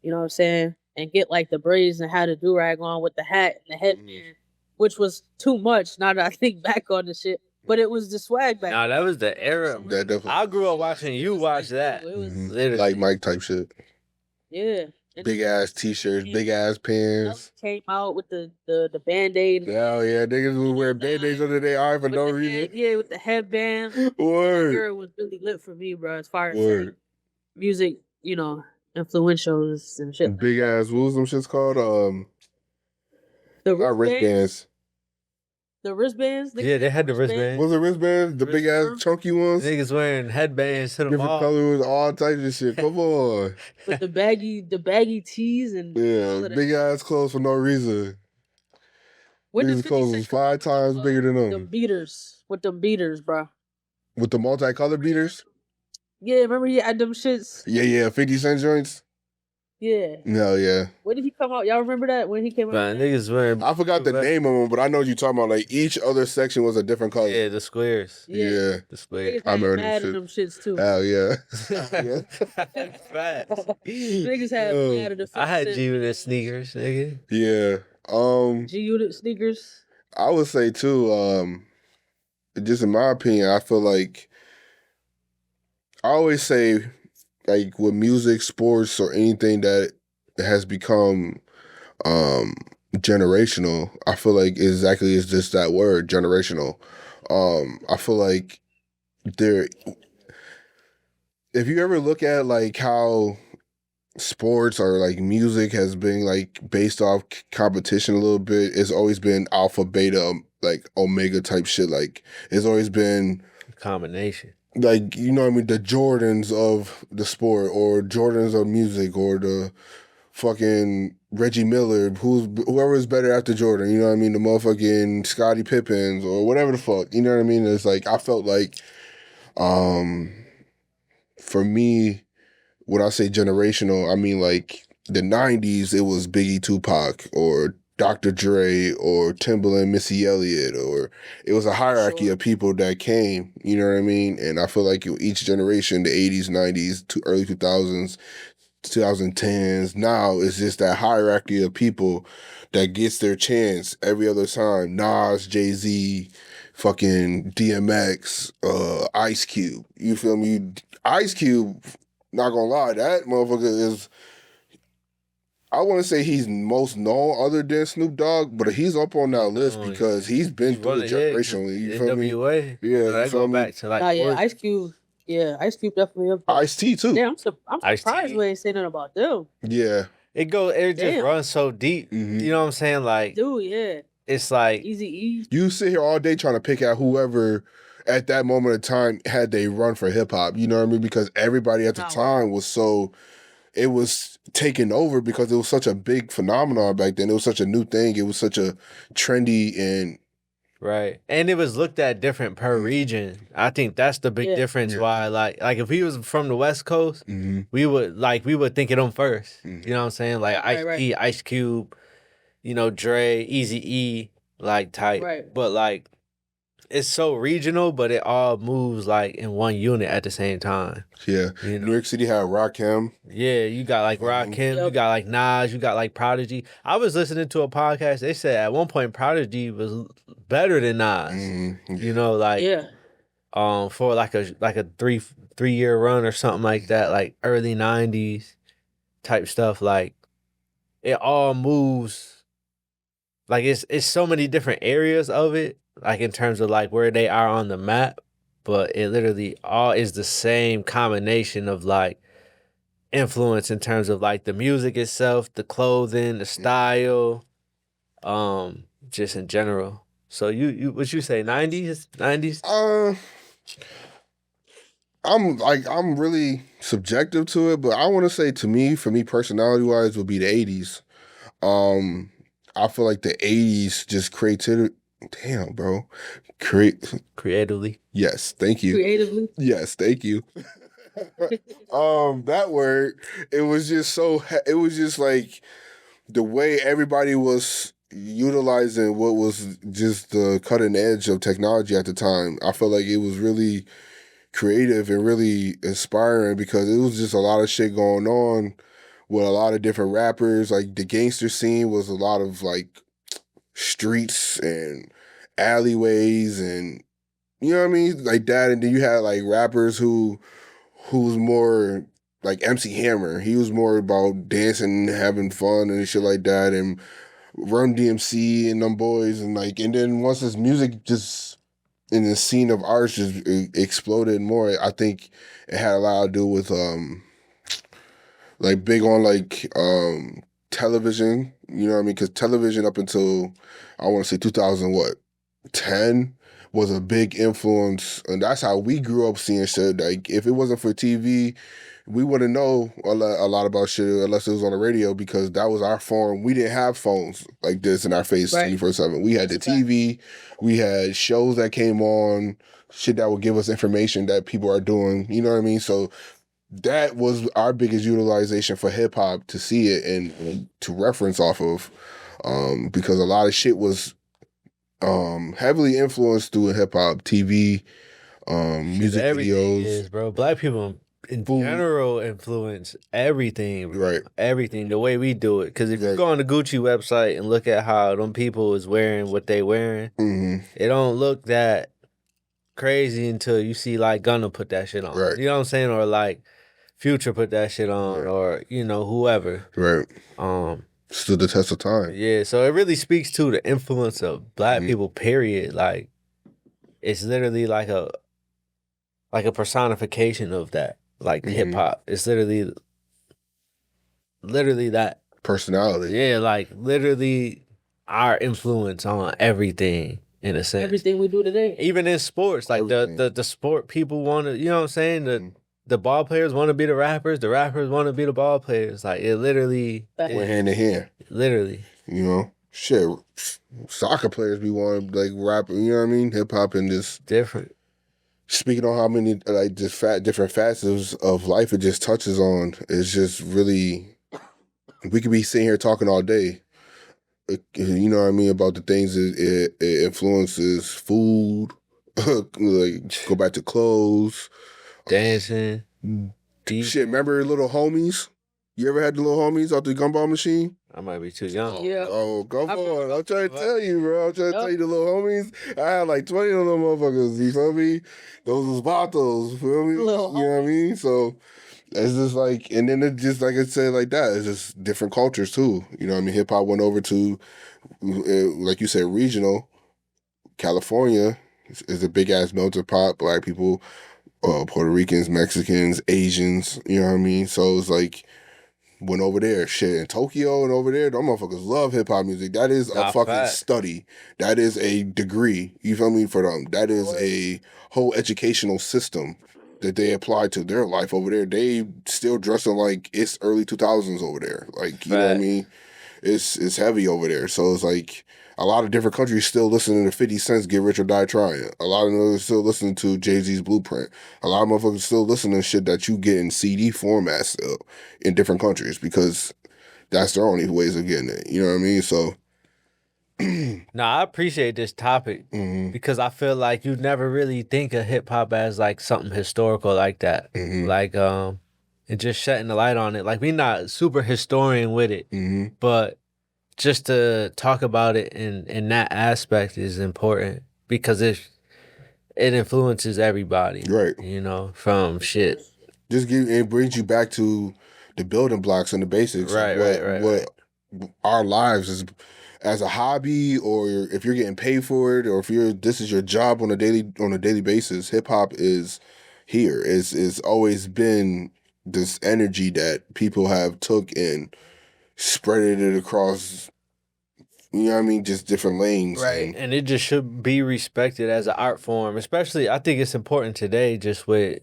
You know what I'm saying? And get like the braids and had a do-rag on with the hat and the headband, which was too much. Now that I think back on the shit, but it was the swag back. Nah, that was the era. That definitely. I grew up watching you watch that. It was literally like Mike type shit. Yeah. Big ass T-shirts, big ass pants. Came out with the Band-Aid. Hell yeah, niggas was wearing Band-Aids under their eye for no reason. With the headband. Word. That era was really lit for me, bro. As far as like, music, you know, influentials and shit. Big ass, what was them shits called? The wristbands. The wristbands? Yeah, they had the wristbands. Was it wristbands? The big ass chunky ones? Niggas wearing headbands to the different mall. colors, all types of shit. Come on. With the baggy tees and big ass clothes for no reason. These clothes was 5 times bigger than them. Them beaters. With them beaters, bro. With the multicolored beaters? Yeah, remember he had them shits? Yeah, 50 cent joints? Yeah. No, yeah. When did he come out? Y'all remember that? When he came out? Man, niggas wearing... I forgot the name of them, but I know what you're talking about. Like, each other section was a different color. Yeah, the squares. Yeah. The squares. I remember them shits too. Hell yeah. Niggas had mad at the I had G-Unit sneakers, nigga. Yeah. G-Unit sneakers. I would say too, just in my opinion, I feel like I always say, like with music, sports, or anything that has become generational, I feel like exactly is just that word, generational. I feel like if you ever look at like how sports or like music has been like based off competition a little bit, it's always been alpha, beta, like omega type shit. Like it's always been combination. Like, you know what I mean, the Jordans of the sport, or Jordans of music, or the fucking Reggie Miller, whoever is better after Jordan, you know what I mean, the motherfucking Scottie Pippins, or whatever the fuck, you know what I mean? It's like, I felt like, for me, when I say generational, I mean like the 90s, it was Biggie, Tupac, or Dr. Dre, or Timbaland, Missy Elliott, or it was a hierarchy of people that came, you know what I mean? And I feel like each generation, the 80s, 90s, to early 2000s, 2010s, now it's just that hierarchy of people that gets their chance every other time. Nas, Jay-Z, fucking DMX, Ice Cube. You feel me? Ice Cube, not gonna lie, that motherfucker is... I want to say he's most known other than Snoop Dogg, but he's up on that list because he's been through it generationally. You feel me? NWA. Yeah, I go back to like. Ice Cube. Yeah, Ice Cube definitely up there. Ice-T too. Yeah, I'm surprised we ain't saying nothing about them. Yeah. It just runs so deep. Mm-hmm. You know what I'm saying? Like, dude, yeah. It's like Eazy-E. You sit here all day trying to pick out whoever at that moment of time had they run for hip hop. You know what I mean? Because everybody at the time was so. It was taken over because it was such a big phenomenon back then. It was such a new thing. It was such a trendy and... Right. And it was looked at different per region. I think that's the big difference why, like if he was from the West Coast, we would think of him first. You know what I'm saying? Like Ice-T, Ice Cube, you know, Dre, Eazy-E, like type. Right. But like, it's so regional, but it all moves like in one unit at the same time. Yeah. You know? New York City had Rakim. Yeah, you got like Rakim, you got like Nas, you got like Prodigy. I was listening to a podcast, they said at one point Prodigy was better than Nas. You know, like for like a 3-year run or something like that, like early 90s type stuff. Like it all moves, like it's so many different areas of it, like in terms of like where they are on the map, but it literally all is the same combination of like influence in terms of like the music itself, the clothing, the style, just in general. So you what you say, 90s? I'm really subjective to it, but I want to say for me personality wise would be the 80s. I feel like the 80s just created, damn, bro. Creatively. Yes, thank you. Creatively. Yes, thank you. That word, it was just like the way everybody was utilizing what was just the cutting edge of technology at the time. I felt like it was really creative and really inspiring because it was just a lot of shit going on with a lot of different rappers. Like the gangster scene was a lot of like streets and alleyways and you know what I mean? Like that. And then you had like rappers who was more like MC Hammer. He was more about dancing and having fun and shit like that. And Run DMC and them boys and like and then once this music just in the scene of arts just exploded more, I think it had a lot to do with like big on like television, you know what I mean? Because television up until I want to say 2010 was a big influence, and that's how we grew up seeing shit. Like if it wasn't for TV, we wouldn't know a lot about shit unless it was on the radio because that was our form. We didn't have phones like this in our face 24/7. We had the TV, we had shows that came on, shit that would give us information that people are doing. You know what I mean? So that was our biggest utilization for hip hop to see it and to reference off of, because a lot of shit was heavily influenced through hip hop, TV, music videos. Is, bro. Black people in general influence everything, bro. Right? Everything, the way we do it. Because if you go on the Gucci website and look at how them people is wearing what they wearing, it don't look that crazy until you see like Gunna put that shit on. Right. You know what I'm saying? Or like Future put that shit on, or you know whoever. Right. Stood the test of time. Yeah, so it really speaks to the influence of Black people. Period. Like it's literally like a personification of that. Like hip hop, it's literally that personality. Yeah, like literally our influence on everything in a sense. Everything we do today, even in sports, like the sport people want to. You know what I'm saying? The ball players want to be the rappers want to be the ball players. Like it literally went hand in hand. Literally. You know, shit. Soccer players be wanting like rap. You know what I mean? Hip hop and just different. Speaking on how many like just different facets of life it just touches on, it's just really. We could be sitting here talking all day. You know what I mean about the things it influences food. Like go back to clothes. Dancing. Shit, remember little homies? You ever had the little homies out the gumball machine? I might be too young. Yeah. Oh, come on. I'm trying to tell you, bro. I'm trying to tell you the little homies. I had like 20 of them motherfuckers. You feel me? Those was vatos. Feel me? You know what I mean? So it's just like, and then it just, like I said, like that. It's just different cultures too. You know what I mean? Hip hop went over to, like you said, regional. California is a big ass melting pot. Black people, Puerto Ricans, Mexicans, Asians, you know what I mean? So it's like, went over there, shit, in Tokyo and over there, them motherfuckers love hip-hop music. That is a fucking study. That is a degree, you feel me, for them. That is a whole educational system that they apply to their life over there. They still dressing like it's early 2000s over there. Like, you know what I mean? It's heavy over there. So it's like, a lot of different countries still listening to 50 Cent's Get Rich or Die Trying. A lot of them still listening to Jay-Z's Blueprint. A lot of motherfuckers still listening to shit that you get in CD format still in different countries because that's their only ways of getting it. You know what I mean? So. No, I appreciate this topic because I feel like you never really think of hip hop as like something historical like that. Like, and just shedding the light on it. Like, we not super historian with it, but just to talk about it in that aspect is important because it influences everybody. Right. You know, from shit. It brings you back to the building blocks and the basics. Right, of what our lives is as a hobby, or if you're getting paid for it, or if this is your job on a daily basis. Hip hop is here. It's always been this energy that people have took and spreaded it across, you know what I mean, just different lanes. Right. And it just should be respected as an art form. Especially, I think it's important today, just with,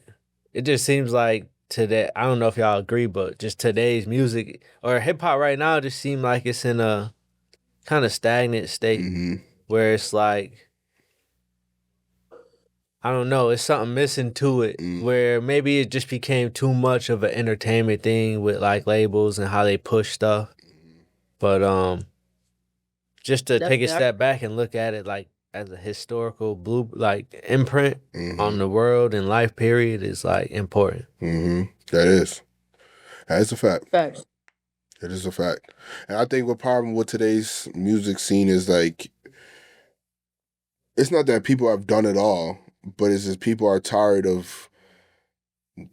it just seems like today, I don't know if y'all agree, but just today's music or hip hop right now just seem like it's in a kind of stagnant state where it's like, I don't know, it's something missing to it where maybe it just became too much of an entertainment thing with like labels and how they push stuff. But just to take a step back and look at it like as a historical imprint on the world and life period is like important. That is a fact. Facts. It is a fact. And I think what problem with today's music scene is like, it's not that people have done it all, but it's just people are tired of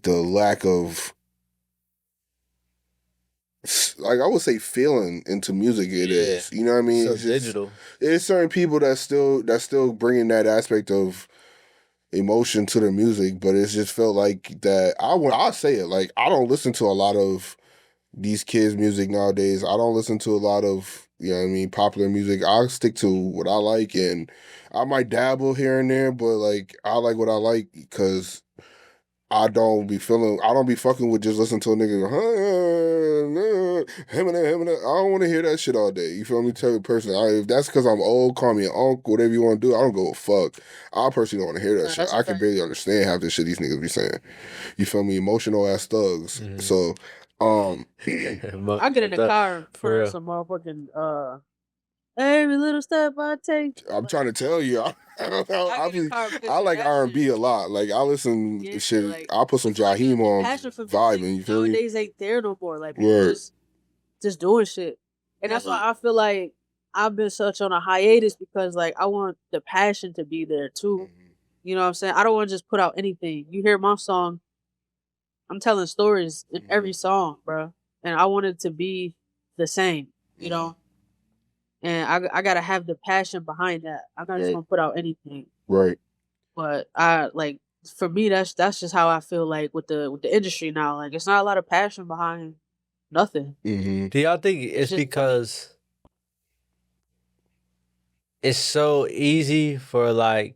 the lack of, like, I would say, feeling into music. It is, you know what I mean? So it's just, digital. There's certain people that's still bringing that aspect of emotion to their music, but it's just felt like that. I'll say it, like, I don't listen to a lot of these kids' music nowadays. I don't listen to a lot of, you know what I mean, popular music. I'll stick to what I like, and I might dabble here and there, but like, I like what I like because I don't be fucking with just listening to a nigga him and I don't want to hear that shit all day. You feel me? Tell the person, if that's because I'm old, call me an uncle, whatever you want to do. I don't go a fuck. I personally don't want to hear that shit. I can barely understand half the shit these niggas be saying. You feel me? Emotional ass thugs. So I get in the car for some motherfucking every little step I take. I'm trying to tell you, I like R&B a lot. Like, I listen to shit. Like, I'll put some Jaheim on vibing. You feel me? Nowadays ain't there no more. Like, people just doing shit, and that's why I feel like I've been such on a hiatus, because like I want the passion to be there too. You know what I'm saying? I don't want to just put out anything. You hear my song, I'm telling stories in every song, bro, and I want it to be the same. You know. And I gotta have the passion behind that. I'm not just gonna put out anything. Right. But for me, that's just how I feel like with the industry now. Like, it's not a lot of passion behind nothing. Do y'all think it's because it's so easy for like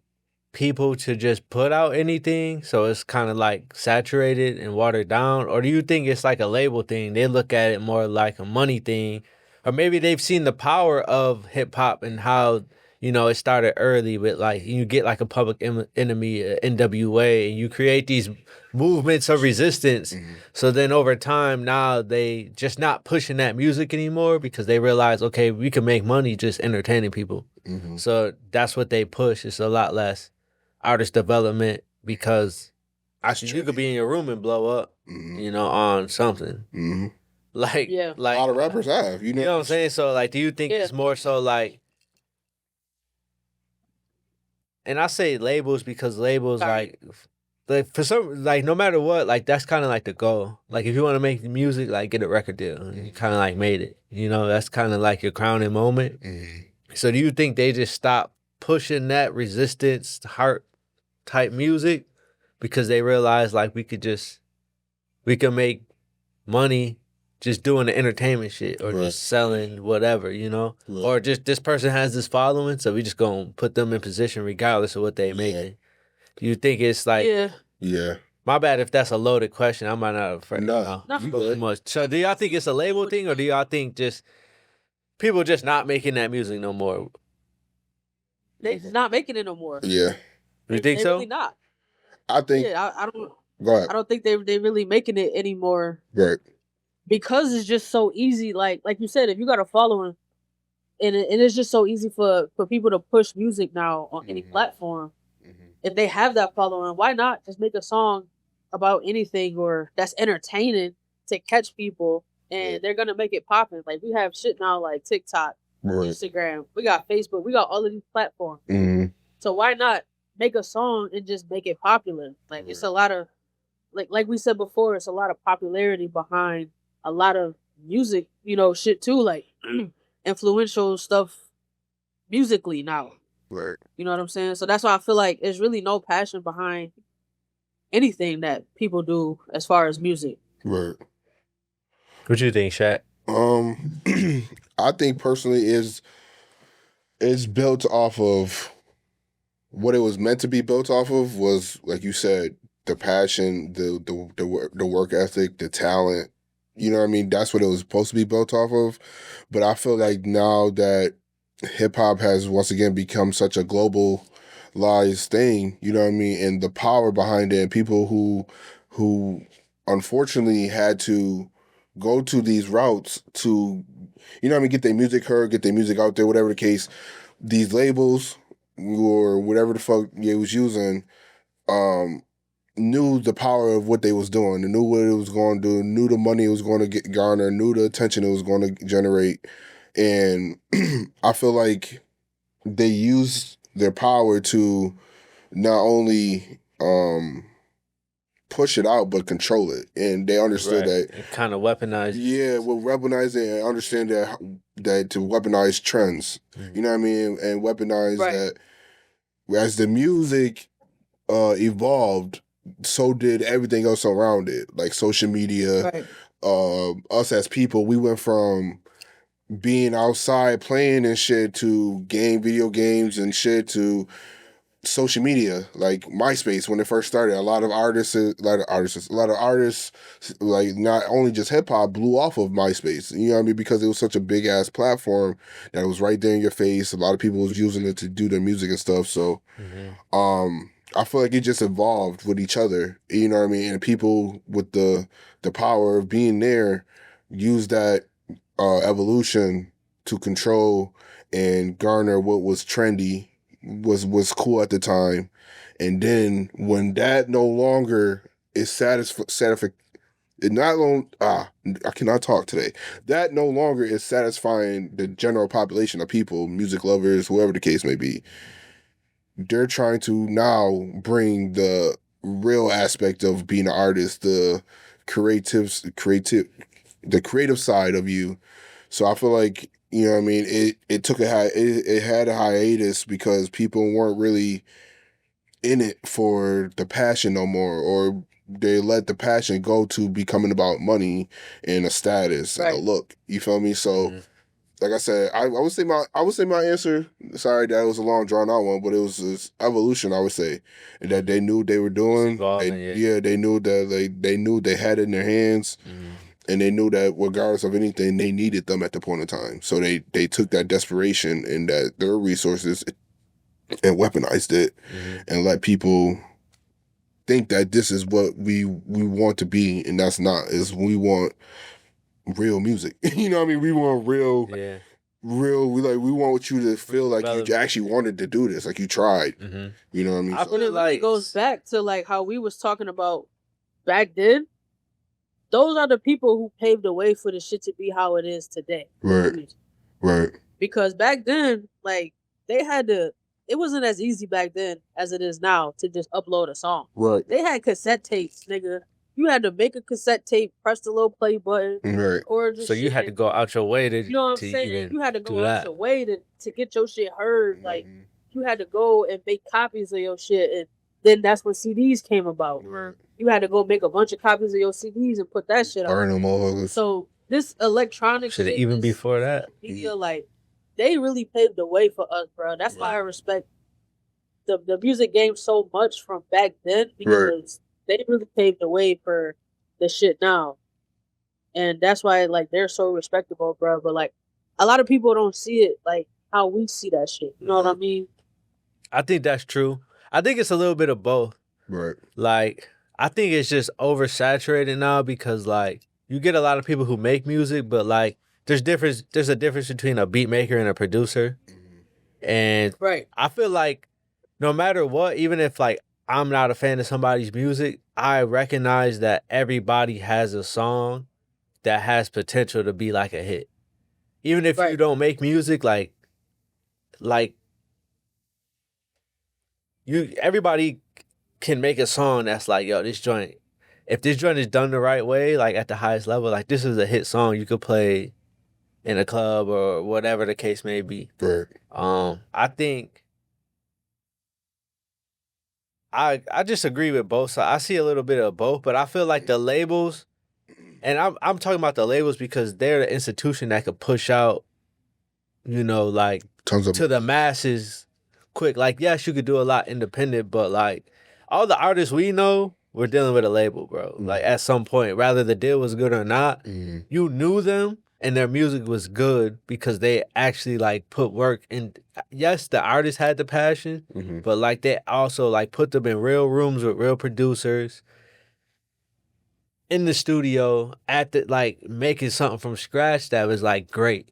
people to just put out anything, so it's kind of like saturated and watered down? Or do you think it's like a label thing? They look at it more like a money thing, or maybe they've seen the power of hip hop and how, you know, it started early with like, you get like a Public Enemy, NWA, and you create these movements of resistance. So then over time, now they just not pushing that music anymore because they realize, okay, we can make money just entertaining people. So that's what they push. It's a lot less artist development, because you could be in your room and blow up, you know, on something. Like, a lot of rappers have, you know what I'm saying? So like, do you think it's more so like, and I say labels because labels like for some, like, no matter what, like, that's kind of like the goal. Like, if you want to make music, like, get a record deal. You kind of like made it, you know, that's kind of like your crowning moment. So do you think they just stop pushing that resistance heart type music because they realize like we can make money just doing the entertainment shit, or just selling whatever, you know? Or just this person has this following, so we just gonna put them in position regardless of what they making. Do you think it's like... Yeah. My bad if that's a loaded question. I might not have afraid. No, too much. So do y'all think it's a label thing, or do y'all think just people just not making that music no more? They just not making it no more. Yeah. You think so? Really not. I think... I don't... Go ahead. I don't think they really making it anymore. Right. Because it's just so easy. Like you said, if you got a following, and it's just so easy for people to push music now on any platform. If they have that following, why not just make a song about anything or that's entertaining to catch people, and they're gonna make it popping. Like, we have shit now like TikTok, Instagram, we got Facebook, we got all of these platforms. So why not make a song and just make it popular. Like it's a lot of like we said before, it's a lot of popularity behind a lot of music, shit too, like influential stuff musically now. Right. You know what I'm saying? So that's why I feel like there's really no passion behind anything that people do as far as music. Right. What you think, Shaq? I think personally it's built off of what it was meant to be built off of was, like you said, the passion, the work ethic, the talent. You know what I mean? That's what it was supposed to be built off of. But I feel like now that hip hop has once again become such a globalized thing, you know what I mean, and the power behind it, and people who unfortunately had to go to these routes to, you know what I mean, get their music heard, get their music out there, whatever the case. These labels or whatever the fuck they was using, knew the power of what they was doing, knew what it was going to do, knew the money it was going to get garner, knew the attention it was going to generate, and I feel like they used their power to not only push it out but control it, and they understood that kind of weaponized. Yeah, well, weaponize it and understand that to weaponize trends, you know what I mean, and weaponize that as the music evolved, so did everything else around it, like social media. Us as people, we went from being outside playing and shit to video games and shit to social media, like MySpace when it first started. A lot of artists, like not only just hip hop, blew off of MySpace. You know what I mean? Because it was such a big ass platform that was right there in your face. A lot of people was using it to do their music and stuff. So, I feel like it just evolved with each other. You know what I mean? And people with the power of being there used that evolution to control and garner what was trendy, was cool at the time. And then when that no longer is I cannot talk today. That no longer is satisfying the general population of people, music lovers, whoever the case may be. They're trying to now bring the real aspect of being an artist, the creative side of you. So I feel like, you know what I mean, it had a hiatus because people weren't really in it for the passion no more, or they let the passion go to becoming about money and a status and a look. You feel me? So like I said, I would say my answer, sorry that it was a long drawn out one, but it was this evolution, I would say. And that they knew what they were doing. They knew that they knew they had it in their hands. And they knew that regardless of anything, they needed them at the point in time. So they took that desperation and that their resources and weaponized it and let people think that this is what we want to be, and that's not. Is we want real music. You know what I mean? We want real. We want you to feel like you actually wanted to do this, like you tried. You know what I mean? But it really goes back to like how we was talking about back then. Those are the people who paved the way for the shit to be how it is today. Right. Because back then, like, they had to, it wasn't as easy back then as it is now to just upload a song. Right. They had cassette tapes, nigga. You had to make a cassette tape, press the little play button, record your shit. You had to go out your way to, you know what I'm saying? You had to go out your way to get your shit heard. Like, you had to go and make copies of your shit, and then that's when CDs came about. You had to go make a bunch of copies of your CDs and put that shit Burn them all. So this electronic shit, even before that, media, like, they really paved the way for us, bro. That's why I respect the music game so much from back then, because they really paved the way for the shit now. And that's why, like, they're so respectable, bro. But, like, a lot of people don't see it like how we see that shit. You know what I mean? I think that's true. I think it's a little bit of both. Right. Like, I think it's just oversaturated now because, like, you get a lot of people who make music, but, like, there's a difference between a beat maker and a producer. And I feel like no matter what, even if, like, I'm not a fan of somebody's music, I recognize that everybody has a song that has potential to be like a hit. Even if you don't make music, like everybody can make a song that's like, yo, this joint, if this joint is done the right way, like at the highest level, like this is a hit song you could play in a club or whatever the case may be. Right. I think I just agree with both sides. I see a little bit of both, but I feel like the labels, and I'm talking about the labels because they're the institution that could push out, like Tons of to the masses quick. Like, yes, you could do a lot independent, but like all the artists we know, we're dealing with a label, bro. Like at some point, whether the deal was good or not, you knew them and their music was good because they actually like put work in. Yes, the artist had the passion, but like they also like put them in real rooms with real producers in the studio at the like making something from scratch that was like great.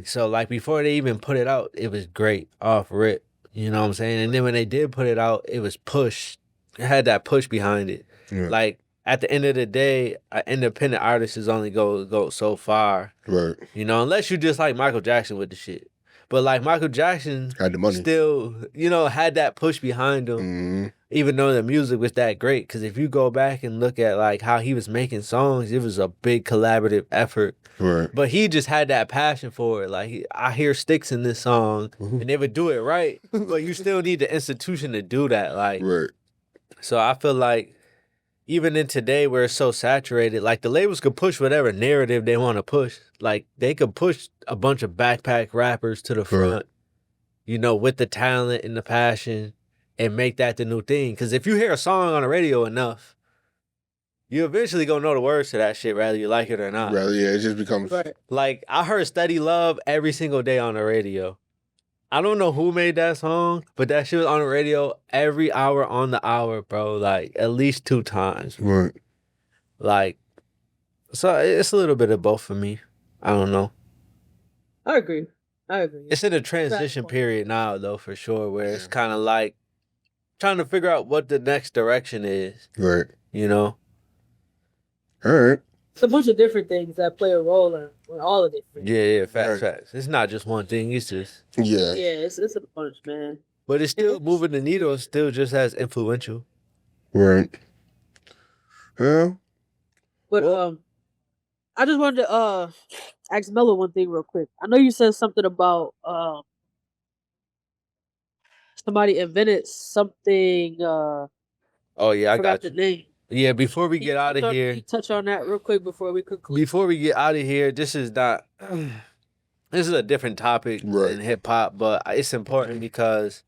So like before they even put it out, it was great off rip. You know what I'm saying? And then when they did put it out, it was pushed. It had that push behind it. Yeah. Like at the end of the day, an independent artist is only go so far. Right. Unless you just like Michael Jackson with the shit. But like Michael Jackson had the money. Still, had that push behind him. Even though the music was that great. Because if you go back and look at like how he was making songs, it was a big collaborative effort. Right. But he just had that passion for it. Like I hear sticks in this song, and they would do it right. But you still need the institution to do that. Like, right. So I feel like even in today where it's so saturated, like the labels could push whatever narrative they want to push. Like they could push a bunch of backpack rappers to the front, with the talent and the passion, and make that the new thing. Because if you hear a song on the radio enough, you eventually gonna know the words to that shit, whether you like it or not. Rather, yeah, it just becomes... Like, I heard Steady Love every single day on the radio. I don't know who made that song, but that shit was on the radio every hour on the hour, bro. Like, at least 2 times. Right. Like, so it's a little bit of both for me. I don't know. I agree. It's in a transition period now, though, for sure, where it's kind of like trying to figure out what the next direction is. Right. All right. It's a bunch of different things that play a role in all of it. Yeah, facts. It's not just one thing. It's just... Yeah. Yeah, it's a bunch, man. But it's still moving the needle. It's still just as influential. Right. Yeah. But I just wanted to ask Melo one thing real quick. I know you said something about somebody invented something. Oh yeah, I got the name. Yeah, before we get out of here, touch on that real quick before we conclude. Before we get out of here, this is a different topic in hip hop, but it's important because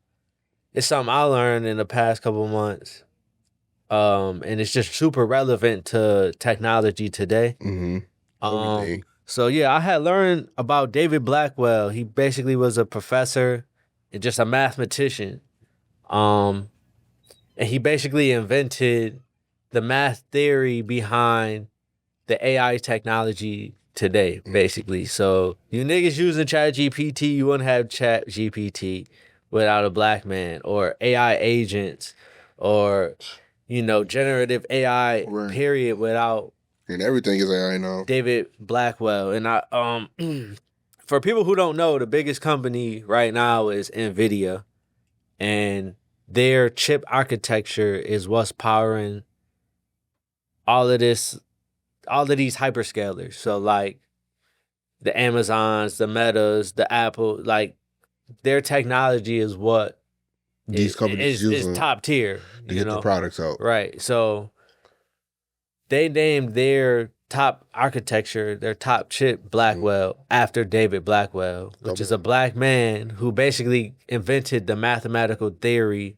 it's something I learned in the past couple months, and it's just super relevant to technology today. So yeah, I had learned about David Blackwell. He basically was a professor and just a mathematician, and he basically invented the math theory behind the AI technology today, basically. So you niggas using ChatGPT, you wouldn't have ChatGPT without a black man, or AI agents, or generative AI period without. And everything is AI now. David Blackwell. And I for people who don't know, the biggest company right now is NVIDIA, and their chip architecture is what's powering all of these hyperscalers. So like the Amazons, the Metas, the Apple, like their technology is what these companies use is top tier to get the products out. Right. So they named their top architecture, their top chip, Blackwell, after David Blackwell, which is a black man who basically invented the mathematical theory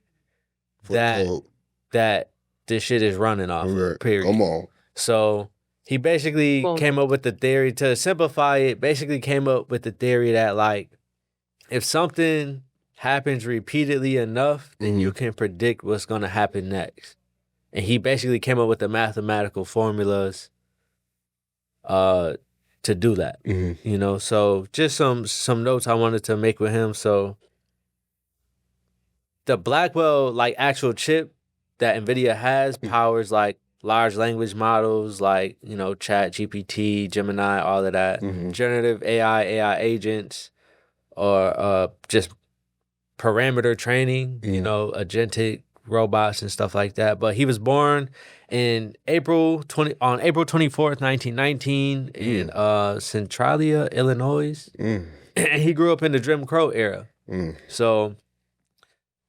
that this shit is running off. Period. Come on. So he basically came up with the theory, to simplify it, basically came up with the theory that like if something happens repeatedly enough, then you can predict what's gonna happen next. And he basically came up with the mathematical formulas to do that. So just some notes I wanted to make with him. So the Blackwell like actual chip that NVIDIA has powers like large language models like, Chat, GPT, Gemini, all of that, generative AI agents, or just parameter training, you know, agentic robots and stuff like that. But he was born in April 24th, 1919 in Centralia, Illinois. And he grew up in the Jim Crow era. So,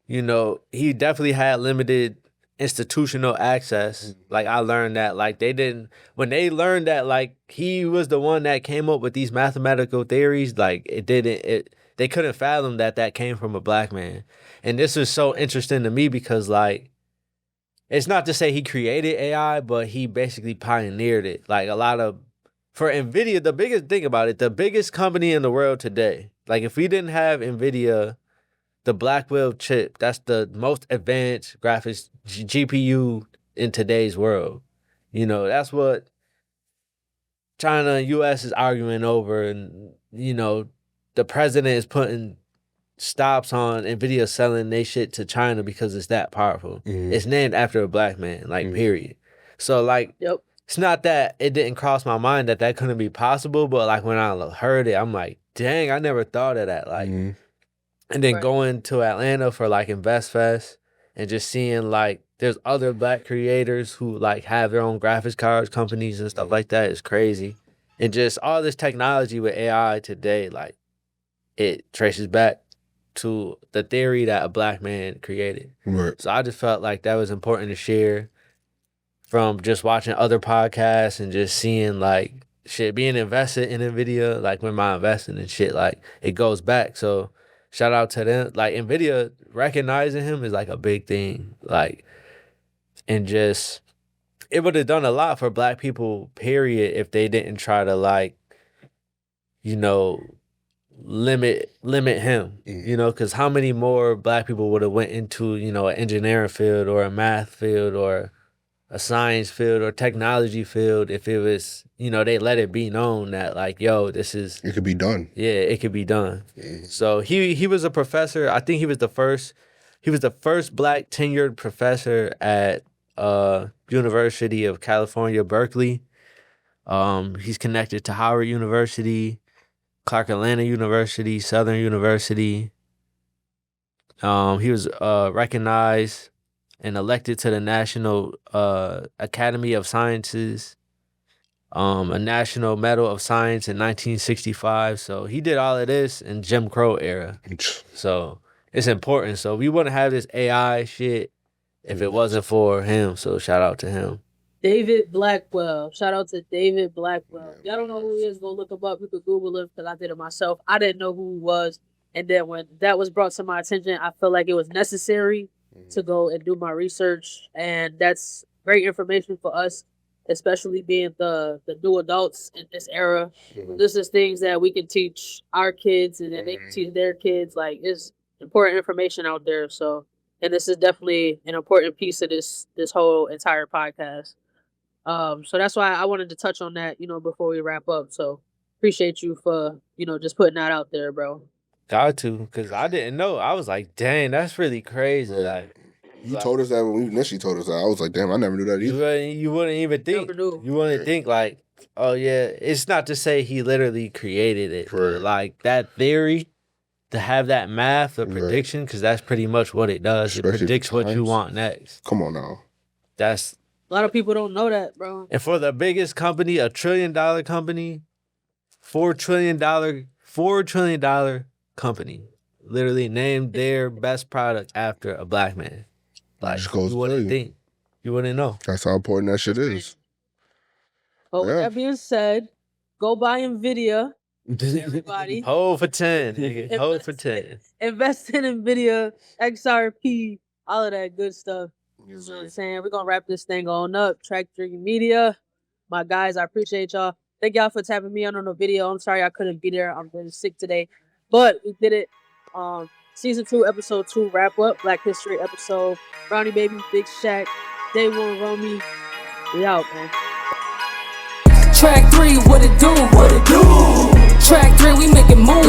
you know, he definitely had limited institutional access. Like, I learned that, like, when they learned that, like, he was the one that came up with these mathematical theories, like, they couldn't fathom that came from a black man. And this is so interesting to me because, like, it's not to say he created AI, but he basically pioneered it. Like, for NVIDIA, the biggest thing about it, the biggest company in the world today, like, if we didn't have NVIDIA, the Blackwell chip, that's the most advanced graphics GPU in today's world. You know, that's what China and US is arguing over. And, you know, the president is putting stops on NVIDIA selling their shit to China because it's that powerful. It's named after a black man, like, period. So, like, it's not that it didn't cross my mind that couldn't be possible, but, like, when I heard it, I'm like, dang, I never thought of that. Like, and then going to Atlanta for, like, InvestFest and just seeing, like, there's other black creators who, like, have their own graphics cards companies and stuff like that is crazy. And just all this technology with AI today, like, it traces back to the theory that a black man created. So I just felt like that was important to share from just watching other podcasts and just seeing, like, shit, being invested in NVIDIA, like, when my investing and shit, like, it goes back. So shout out to them. Like, NVIDIA recognizing him is, like, a big thing. Like, and just, it would have done a lot for black people, period, if they didn't try to, like, you know, limit him, you know, because how many more black people would have went into, you know, an engineering field or a math field or a science field or technology field if it was, you know, they let it be known that, like, yo, it could be done. Yeah, it could be done. So he was a professor. I think he was the first black tenured professor at University of California, Berkeley. He's connected to Howard University, Clark Atlanta University, Southern University. He was recognized and elected to the National Academy of Sciences, a National Medal of Science in 1965. So he did all of this in Jim Crow era. So it's important. So we wouldn't have this AI shit if it wasn't for him. So shout out to him. David Blackwell. Shout out to David Blackwell. Y'all don't know who he is, go look him up. You could Google him because I did it myself. I didn't know who he was. And then when that was brought to my attention, I felt like it was necessary to go and do my research. And that's great information for us, especially being the new adults in this era. This is things that we can teach our kids and then they can teach their kids. Like, it's important information out there. So, and this is definitely an important piece of this whole entire podcast. So that's why I wanted to touch on that, you know, before we wrap up. So appreciate you for, you know, just putting that out there, bro. Got to, because I didn't know. I was like, dang, that's really crazy. Like, you told us that when we initially told us that. I was like, damn, I never knew that either. You wouldn't even think. You wouldn't think, like, oh, yeah. It's not to say he literally created it. But, like, that theory, to have that math or prediction, because that's pretty much what it does. Especially it predicts what you want next. Come on now. That's... A lot of people don't know that, bro. And for the biggest company, $1 trillion company, $4 trillion company, literally named their best product after a black man. Like, you wouldn't think. You wouldn't know. That's how important that shit is. But with that being said, go buy NVIDIA. Everybody. Hold for 10, nigga. Hold for 10. Invest in NVIDIA, XRP, all of that good stuff. You know what I'm saying? We're going to wrap this thing on up. Track 3 Media. My guys, I appreciate y'all. Thank y'all for tapping me on the video. I'm sorry I couldn't be there. I'm really sick today. But we did it. Season 2, episode 2, wrap up. Black History episode. BrownieBabyy, Big HAQ, Day1 Romey. We out, man. Track 3, what it do? What it do? Track 3, we making moves.